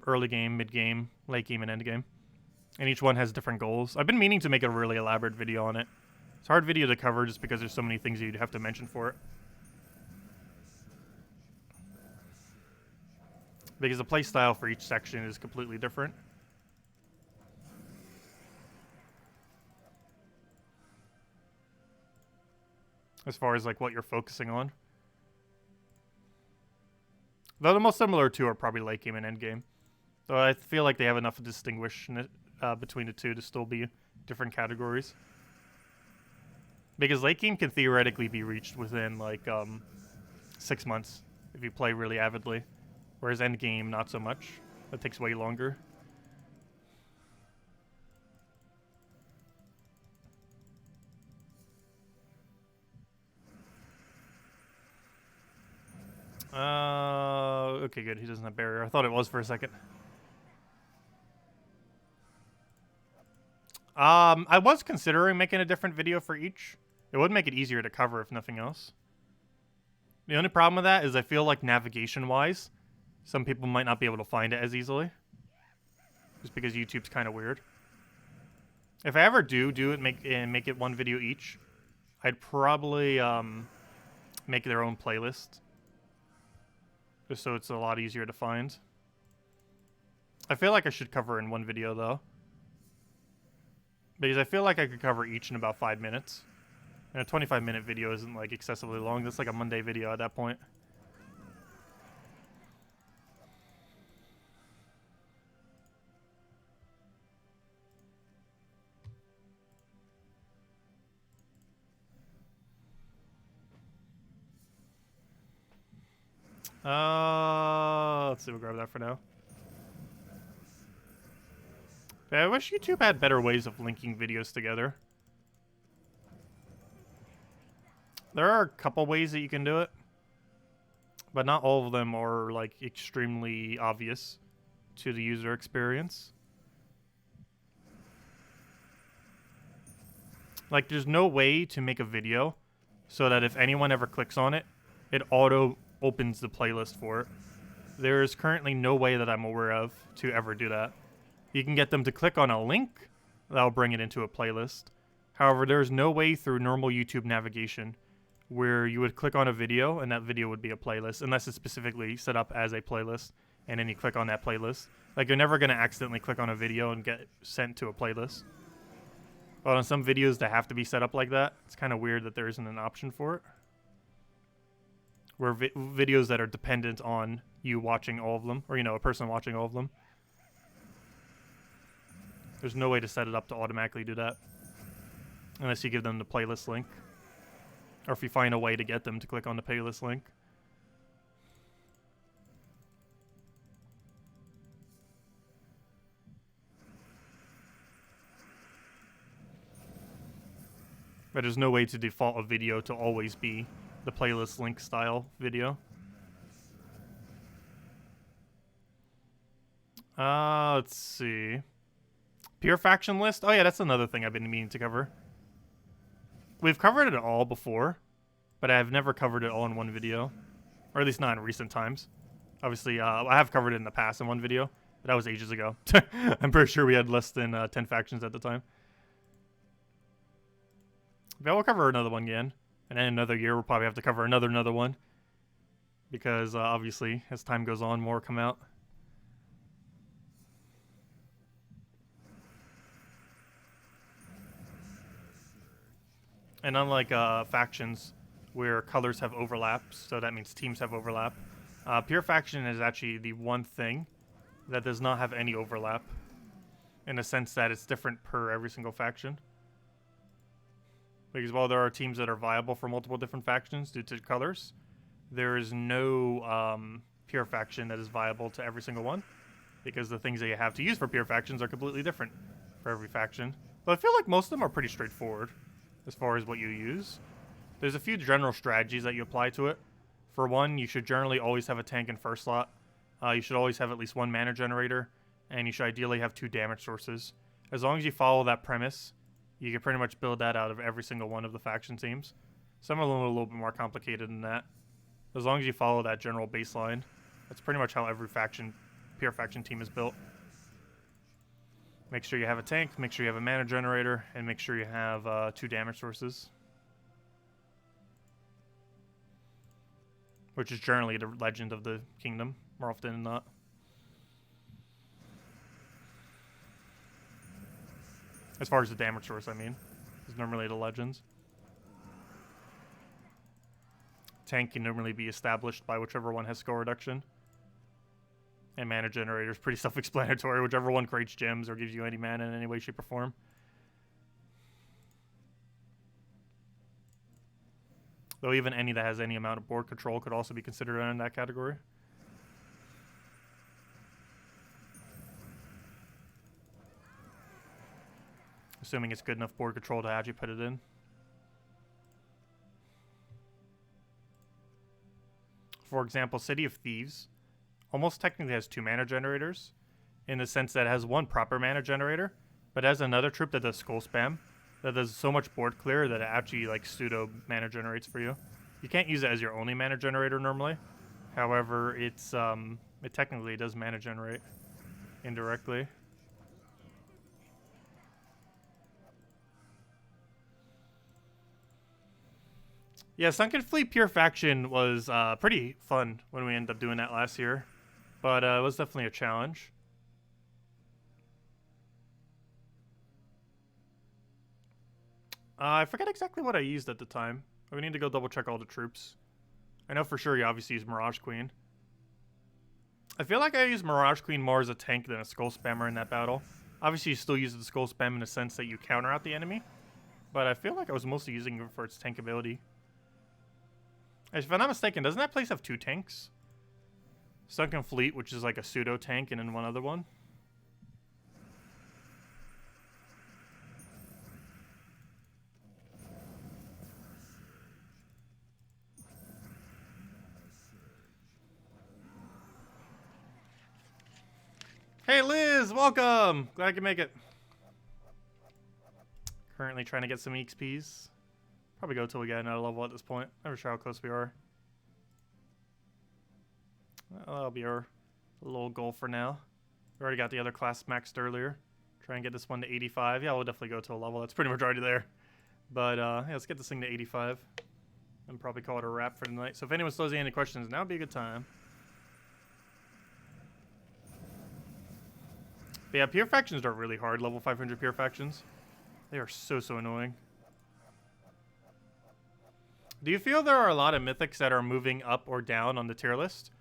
early game, mid game, late game, and end game. And each one has different goals. I've been meaning to make a really elaborate video on it. It's a hard video to cover just because there's so many things you'd have to mention for it. Because the play style for each section is completely different. As far as like what you're focusing on. Though the most similar two are probably late game and end game. Though I feel like they have enough to distinguish between the two to still be different categories. Because late game can theoretically be reached within like 6 months if you play really avidly. Whereas end game, not so much. That takes way longer. Okay, good. He doesn't have barrier. I thought it was for a second. I was considering making a different video for each. It would make it easier to cover if nothing else. The only problem with that is I feel like navigation-wise, some people might not be able to find it as easily. Just because YouTube's kind of weird. If I ever do it, make it one video each, I'd probably make their own playlist. Just so it's a lot easier to find. I feel like I should cover in one video though. Because I feel like I could cover each in about 5 minutes. And a 25-minute video isn't like excessively long. That's like a Monday video at that point. Let's see, we'll grab that for now. But I wish YouTube had better ways of linking videos together. There are a couple ways that you can do it, but not all of them are like extremely obvious to the user experience. Like, there's no way to make a video so that if anyone ever clicks on it, it auto opens the playlist for it. There is currently no way that I'm aware of to ever do that. You can get them to click on a link, that'll bring it into a playlist. However, there's no way through normal YouTube navigation where you would click on a video and that video would be a playlist, unless it's specifically set up as a playlist, and then you click on that playlist. Like, you're never going to accidentally click on a video and get sent to a playlist. But on some videos that have to be set up like that, it's kind of weird that there isn't an option for it. Where videos that are dependent on you watching all of them, or, you know, a person watching all of them. There's no way to set it up to automatically do that. Unless you give them the playlist link. Or if you find a way to get them to click on the playlist link. But there's no way to default a video to always be the playlist link style video. Let's see. Pure faction list? Oh yeah, that's another thing I've been meaning to cover. We've covered it all before, but I've never covered it all in one video. Or at least not in recent times. Obviously, I have covered it in the past in one video, but that was ages ago. I'm pretty sure we had less than 10 factions at the time. But we'll cover another one again. And then another year, we'll probably have to cover another one. Because, obviously, as time goes on, more come out. And unlike factions where colors have overlaps, so that means teams have overlap, Pure Faction is actually the one thing that does not have any overlap. In the sense that it's different per every single faction. Because while there are teams that are viable for multiple different factions due to colors, there is no pure faction that is viable to every single one. Because the things that you have to use for pure factions are completely different for every faction. But I feel like most of them are pretty straightforward as far as what you use. There's a few general strategies that you apply to it. For one, you should generally always have a tank in first slot. You should always have at least one mana generator. And you should ideally have 2 damage sources. As long as you follow that premise, you can pretty much build that out of every single one of the faction teams. Some of them are a little bit more complicated than that. As long as you follow that general baseline, that's pretty much how every pure faction team is built. Make sure you have a tank, make sure you have a mana generator, and make sure you have 2 damage sources. Which is generally the legend of the kingdom, more often than not. As far as the damage source, I mean. Is normally the legends. Tank can normally be established by whichever one has score reduction. And mana generator is pretty self-explanatory. Whichever one creates gems or gives you any mana in any way, shape, or form. Though even any that has any amount of board control could also be considered in that category. Assuming it's good enough board control to actually put it in. For example, City of Thieves almost technically has 2 mana generators, in the sense that it has one proper mana generator, but has another troop that does skull spam, that does so much board clear that it actually like pseudo mana generates for you. You can't use it as your only mana generator normally. However, it technically does mana generate indirectly. Yeah, Sunken Fleet Pure Faction was pretty fun when we ended up doing that last year. But it was definitely a challenge. I forget exactly what I used at the time. We need to go double check all the troops. I know for sure you obviously use Mirage Queen. I feel like I use Mirage Queen more as a tank than a Skull Spammer in that battle. Obviously you still use the Skull Spam in the sense that you counter out the enemy. But I feel like I was mostly using it for its tank ability. If I'm not mistaken, doesn't that place have 2 tanks? Sunken Fleet, which is like a pseudo tank, and then one other one. Hey Liz, welcome! Glad I could make it. Currently trying to get some EXPs. Probably go till we get another level at this point. Never sure how close we are. Well, that'll be our little goal for now. We already got the other class maxed earlier. Try and get this one to 85. Yeah, we'll definitely go to a level. That's pretty much already there. But yeah, let's get this thing to 85. And probably call it a wrap for tonight. So if anyone still has any questions, now would be a good time. But yeah, pure factions are really hard. Level 500 pure factions. They are so annoying. Do you feel there are a lot of mythics that are moving up or down on the tier list?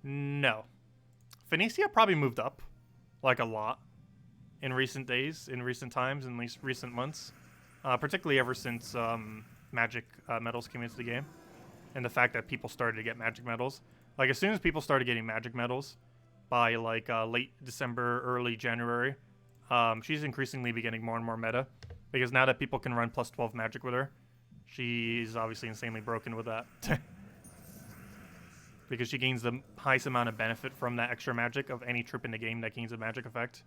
No. Phoenicia probably moved up. Like a lot. In recent days, in recent times, in least recent months. Particularly ever since magic medals came into the game. And the fact that people started to get magic medals. Like as soon as people started getting magic medals by like late December, early January, she's increasingly getting more and more meta. Because now that people can run plus 12 magic with her, she's obviously insanely broken with that. Because she gains the highest amount of benefit from that extra magic of any troop in the game that gains a magic effect.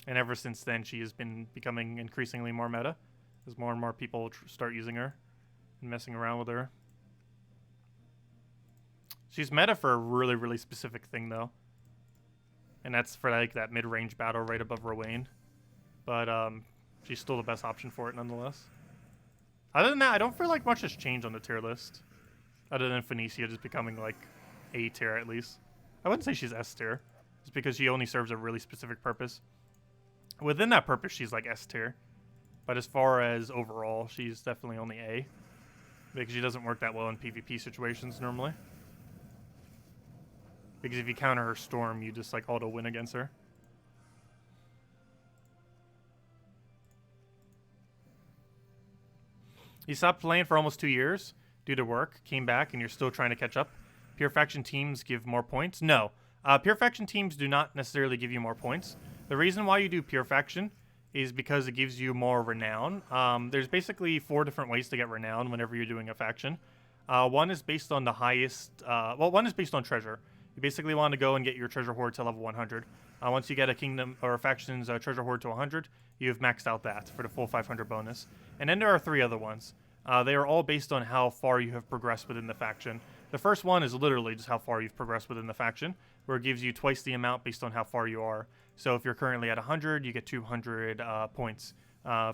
And ever since then, she has been becoming increasingly more meta. As more and more people start using her and messing around with her. She's meta for a really specific thing, though. And that's for like that mid-range battle right above Rowain. But she's still the best option for it nonetheless. Other than that, I don't feel like much has changed on the tier list. Other than Phoenicia just becoming like A tier at least. I wouldn't say she's S tier. Just because she only serves a really specific purpose. Within that purpose, she's like S tier. But as far as overall, she's definitely only A. Because she doesn't work that well in PvP situations normally. Because if you counter her Storm, you just like auto win against her. You stopped playing for almost 2 years due to work, came back, and you're still trying to catch up. Pure faction teams give more points? No. Pure faction teams do not necessarily give you more points. The reason why you do pure faction is because it gives you more renown. There's basically 4 different ways to get renown whenever you're doing a faction. One is based on the highest... one is based on treasure. You basically want to go and get your treasure hoard to level 100. Once you get a kingdom or a faction's treasure hoard to 100, you've maxed out that for the full 500 bonus. And then there are 3 other ones. They are all based on how far you have progressed within the faction. The first one is literally just how far you've progressed within the faction, where it gives you twice the amount based on how far you are. So if you're currently at 100, you get 200 points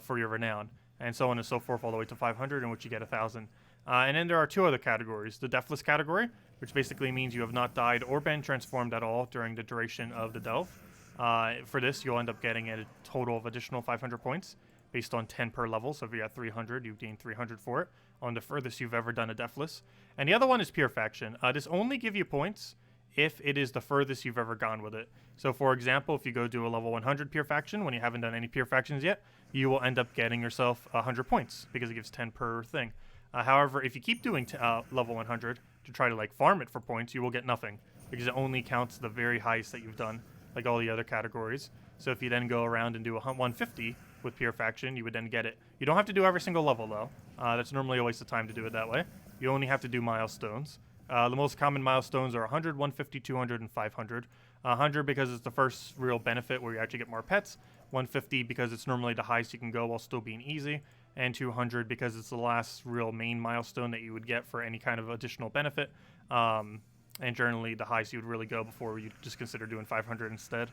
for your renown, and so on and so forth all the way to 500, in which you get 1,000. And then there are 2 other categories. The Deathless category, which basically means you have not died or been transformed at all during the duration of the delve. For this, you'll end up getting a total of additional 500 points based on 10 per level. So if you're at 300, you gain 300 for it on the furthest you've ever done a Deathless. And the other one is Pure Faction. This only give you points if it is the furthest you've ever gone with it. So for example, if you go do a level 100 Pure Faction when you haven't done any Pure Factions yet, you will end up getting yourself 100 points because it gives 10 per thing. However, if you keep doing level 100 to try to like farm it for points, you will get nothing because it only counts the very highest that you've done, like all the other categories. So if you then go around and do a 150 with Pure Faction, you would then get it. You don't have to do every single level though. That's normally a waste of time to do it that way. You only have to do milestones. The most common milestones are 100, 150, 200, and 500. 100 because it's the first real benefit where you actually get more pets. 150 because it's normally the highest you can go while still being easy. And 200 because it's the last real main milestone that you would get for any kind of additional benefit. And generally the highest you would really go before you just consider doing 500 instead.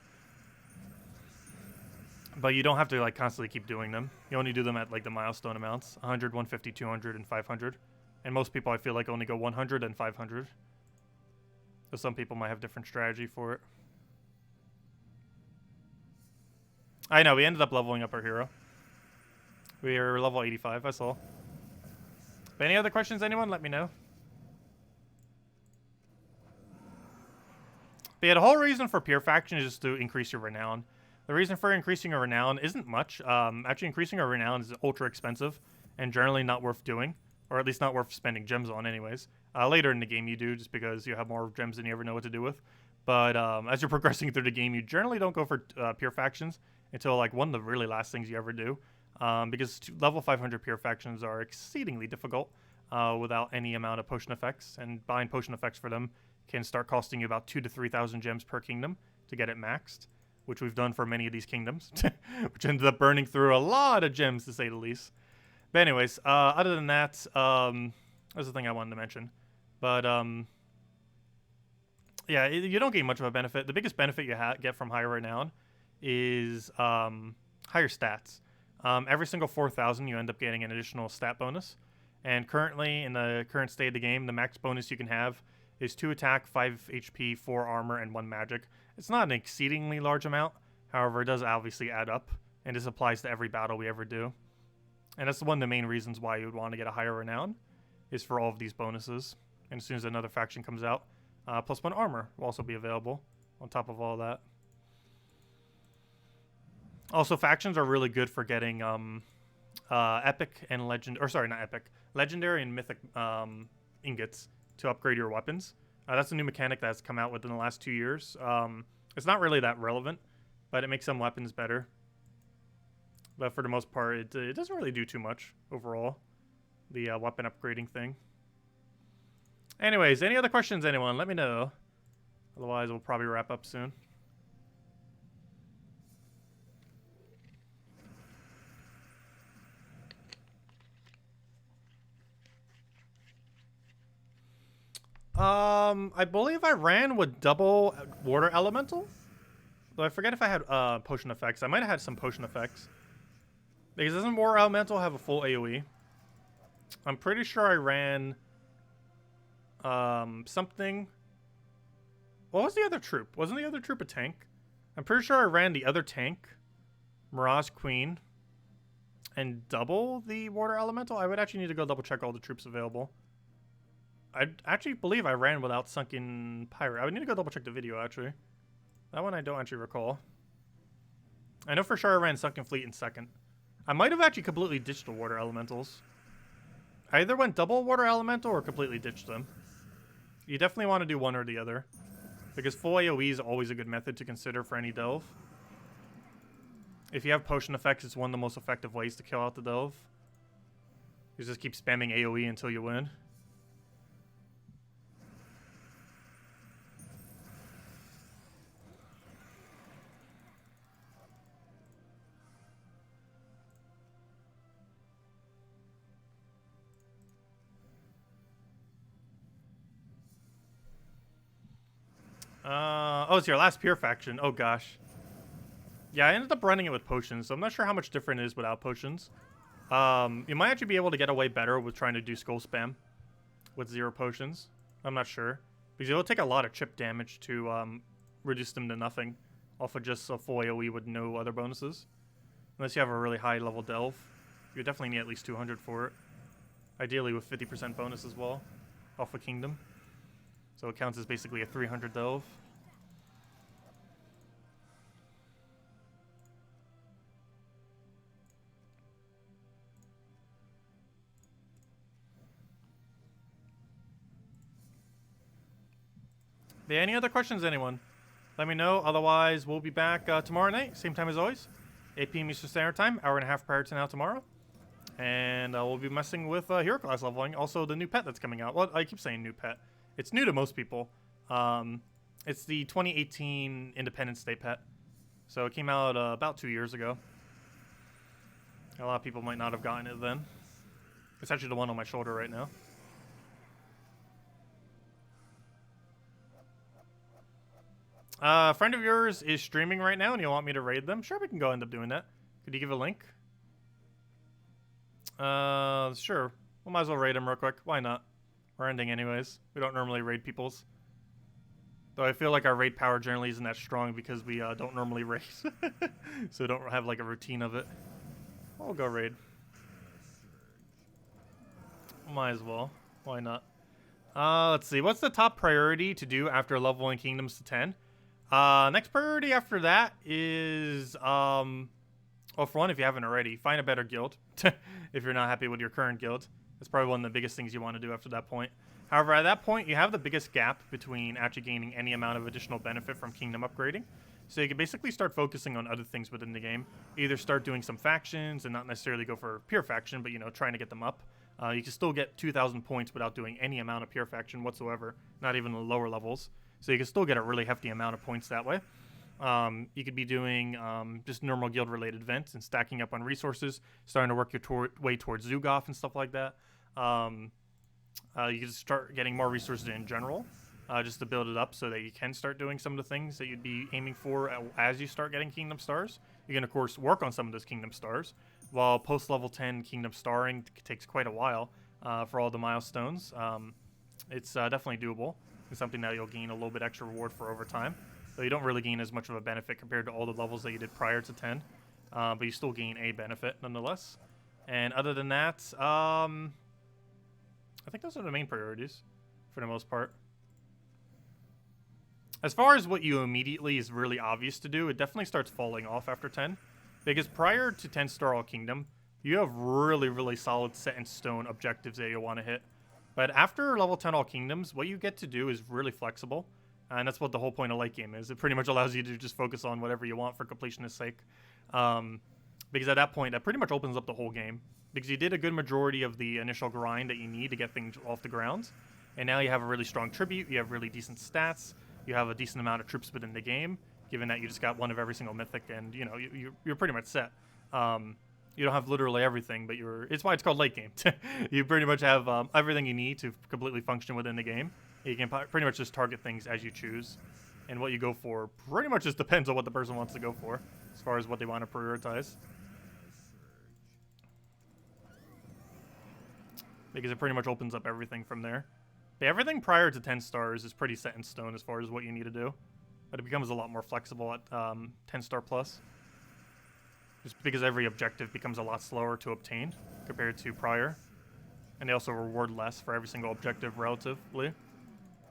But you don't have to like constantly keep doing them. You only do them at like the milestone amounts. 100, 150, 200, and 500. And most people I feel like only go 100 and 500. So some people might have different strategy for it. I know, we ended up leveling up our hero. We are level 85, I saw. But any other questions, anyone? Let me know. But yeah, the whole reason for Pure Faction is just to increase your renown. The reason for increasing your renown isn't much. Actually, increasing your renown is ultra expensive and generally not worth doing. Or at least not worth spending gems on anyways. Later in the game you do, just because you have more gems than you ever know what to do with. But as you're progressing through the game, you generally don't go for Pure Factions until like one of the really last things you ever do. Because level 500 Pure Factions are exceedingly difficult without any amount of potion effects. And buying potion effects for them can start costing you about 2,000 to 3,000 gems per kingdom to get it maxed. Which we've done for many of these kingdoms. Which ended up burning through a lot of gems, to say the least. But anyways, other than that, that's the thing I wanted to mention. But, yeah, you don't gain much of a benefit. The biggest benefit you get from higher renown is higher stats. Every single 4,000, you end up getting an additional stat bonus. And currently, in the current state of the game, the max bonus you can have is 2 attack, 5 HP, 4 armor, and 1 magic. It's not an exceedingly large amount. However, it does obviously add up. And this applies to every battle we ever do. And that's one of the main reasons why you would want to get a higher renown, is for all of these bonuses. And as soon as another faction comes out, plus 1 armor will also be available on top of all that. Also, factions are really good for getting epic and legend, or sorry, not epic, legendary and mythic ingots to upgrade your weapons. That's a new mechanic that's come out within the last 2 years. It's not really that relevant, but it makes some weapons better. But for the most part, it doesn't really do too much overall, the weapon upgrading thing. Anyways, any other questions, anyone? Let me know. Otherwise, we'll probably wrap up soon. I believe I ran with double water elemental. Though I forget if I had potion effects. I might have had some potion effects. Because doesn't water elemental have a full AoE? I'm pretty sure I ran something. What was the other troop? Wasn't the other troop a tank? I'm pretty sure I ran the other tank, Mirage Queen, and double the water elemental. I would actually need to go double check all the troops available. I actually believe I ran without Sunken Pirate. I would need to go double check the video, actually. That one I don't actually recall. I know for sure I ran Sunken Fleet in second. I might have actually completely ditched the water elementals. I either went double water elemental or completely ditched them. You definitely want to do one or the other, because full AoE is always a good method to consider for any delve. If you have potion effects, it's one of the most effective ways to kill out the delve. You just keep spamming AoE until you win. Oh, it's your last pure faction. Oh, gosh. Yeah, I ended up running it with potions, so I'm not sure how much different it is without potions. You might actually be able to get away better with trying to do skull spam with 0 potions. I'm not sure. Because it'll take a lot of chip damage to reduce them to nothing off of just a full AoE with no other bonuses. Unless you have a really high level delve. You definitely need at least 200 for it. Ideally with 50% bonus as well off of Kingdom. So it counts as basically a 300 delve. Yeah, any other questions, anyone? Let me know. Otherwise, we'll be back tomorrow night, same time as always. 8 p.m. Eastern Standard Time, hour and a half prior to now tomorrow. And we'll be messing with hero class leveling. Also, the new pet that's coming out. Well, I keep saying new pet. It's new to most people. It's the 2018 Independence Day pet. So it came out about 2 years ago. A lot of people might not have gotten it then. It's actually the one on my shoulder right now. A friend of yours is streaming right now and you want me to raid them? Sure, we can go end up doing that. Could you give a link? Sure. We might as well raid him real quick. Why not? We're ending anyways. We don't normally raid people's. Though I feel like our raid power generally isn't that strong because we don't normally raid. So we don't have like a routine of it. We'll go raid. Might as well. Why not? Let's see. What's the top priority to do after leveling Kingdoms to 10? Next priority after that is, well, for one, if you haven't already, find a better guild. If you're not happy with your current guild. That's probably one of the biggest things you want to do after that point. However, at that point, you have the biggest gap between actually gaining any amount of additional benefit from kingdom upgrading. So you can basically start focusing on other things within the game. Either start doing some factions and not necessarily go for pure faction, but, you know, trying to get them up. You can still get 2,000 points without doing any amount of pure faction whatsoever, not even the lower levels. So you can still get a really hefty amount of points that way. You could be doing just normal guild-related events and stacking up on resources, starting to work your way towards Zugoff and stuff like that. You can start getting more resources in general, just to build it up so that you can start doing some of the things that you'd be aiming for as you start getting Kingdom Stars. You can, of course, work on some of those Kingdom Stars, while post-level 10 Kingdom Starring takes quite a while for all the milestones. It's definitely doable. It's something that you'll gain a little bit extra reward for over time. So you don't really gain as much of a benefit compared to all the levels that you did prior to 10, but you still gain a benefit nonetheless. And other than that, I think those are the main priorities for the most part. As far as what you immediately is really obvious to do, it definitely starts falling off after 10. Because prior to 10 Star All Kingdom, you have really, really solid set in stone objectives that you'll want to hit. But after level 10 All Kingdoms, what you get to do is really flexible. And that's what the whole point of late game is. It pretty much allows you to just focus on whatever you want for completionist sake. Because at that point, that pretty much opens up the whole game. Because you did a good majority of the initial grind that you need to get things off the ground. And now you have a really strong tribute, you have really decent stats, you have a decent amount of troops within the game, given that you just got one of every single mythic, and you know, you're pretty much set. You don't have literally everything, but it's why it's called late game. You pretty much have everything you need to completely function within the game. You can pretty much just target things as you choose. And what you go for pretty much just depends on what the person wants to go for, as far as what they want to prioritize. Because it pretty much opens up everything from there. But everything prior to 10 stars is pretty set in stone as far as what you need to do. But it becomes a lot more flexible at 10 star plus. Just because every objective becomes a lot slower to obtain compared to prior. And they also reward less for every single objective relatively.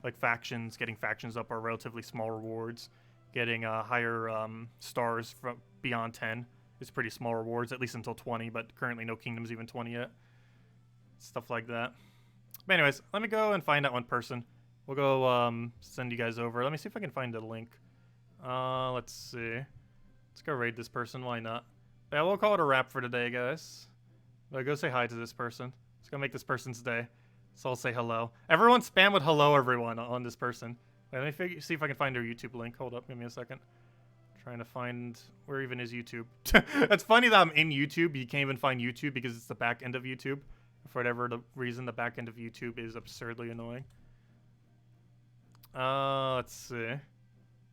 Like factions, getting factions up are relatively small rewards. Getting higher stars from beyond 10 is pretty small rewards, at least until 20, but currently no kingdom's even 20 yet. stuff like that. But anyways, let me go and find that one person. We'll go send you guys over. Let me see if I can find the link. Let's see. Let's go raid this person. Why not? Yeah, we'll call it a wrap for today, guys. But go say hi to this person. Let's go make this person's day. So I'll say hello. Everyone spam with hello, everyone, on this person. Wait, let me see if I can find their YouTube link. Hold up, give me a second. Trying to find, where even is YouTube? It's funny that I'm in YouTube. You can't even find YouTube because it's the back end of YouTube. For whatever the reason, the back end of YouTube is absurdly annoying. Let's see.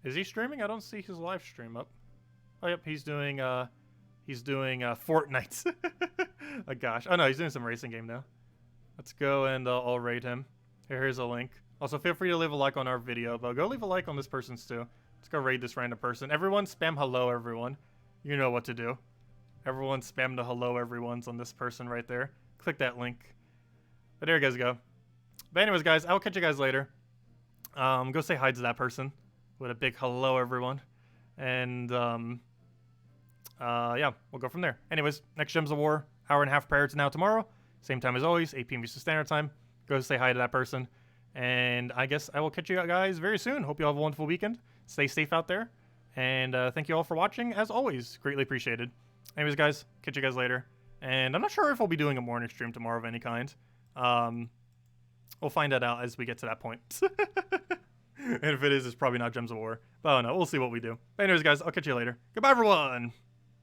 Is he streaming? I don't see his live stream up. Oh, yep, he's doing Fortnite. Oh, gosh. Oh, no, he's doing some racing game now. Let's go and I'll raid him. Here's a link. Also, feel free to leave a like on our video, but go leave a like on this person's too. Let's go raid this random person. Everyone spam hello, everyone. You know what to do. Everyone spam the hello, everyone's on this person right there. Click that link. But there you guys go. But anyways, guys, I'll catch you guys later. Go say hi to that person with a big hello, everyone. And, yeah, we'll go from there. Anyways, next Gems of War, hour and a half prior to now tomorrow. Same time as always, 8 p.m. Eastern Standard Time. Go say hi to that person. And I guess I will catch you guys very soon. Hope you all have a wonderful weekend. Stay safe out there. And thank you all for watching, as always. Greatly appreciated. Anyways, guys, catch you guys later. And I'm not sure if we'll be doing a morning stream tomorrow of any kind. We'll find that out as we get to that point. And if it is, it's probably not Gems of War. But I don't know. We'll see what we do. But anyways, guys, I'll catch you later. Goodbye, everyone!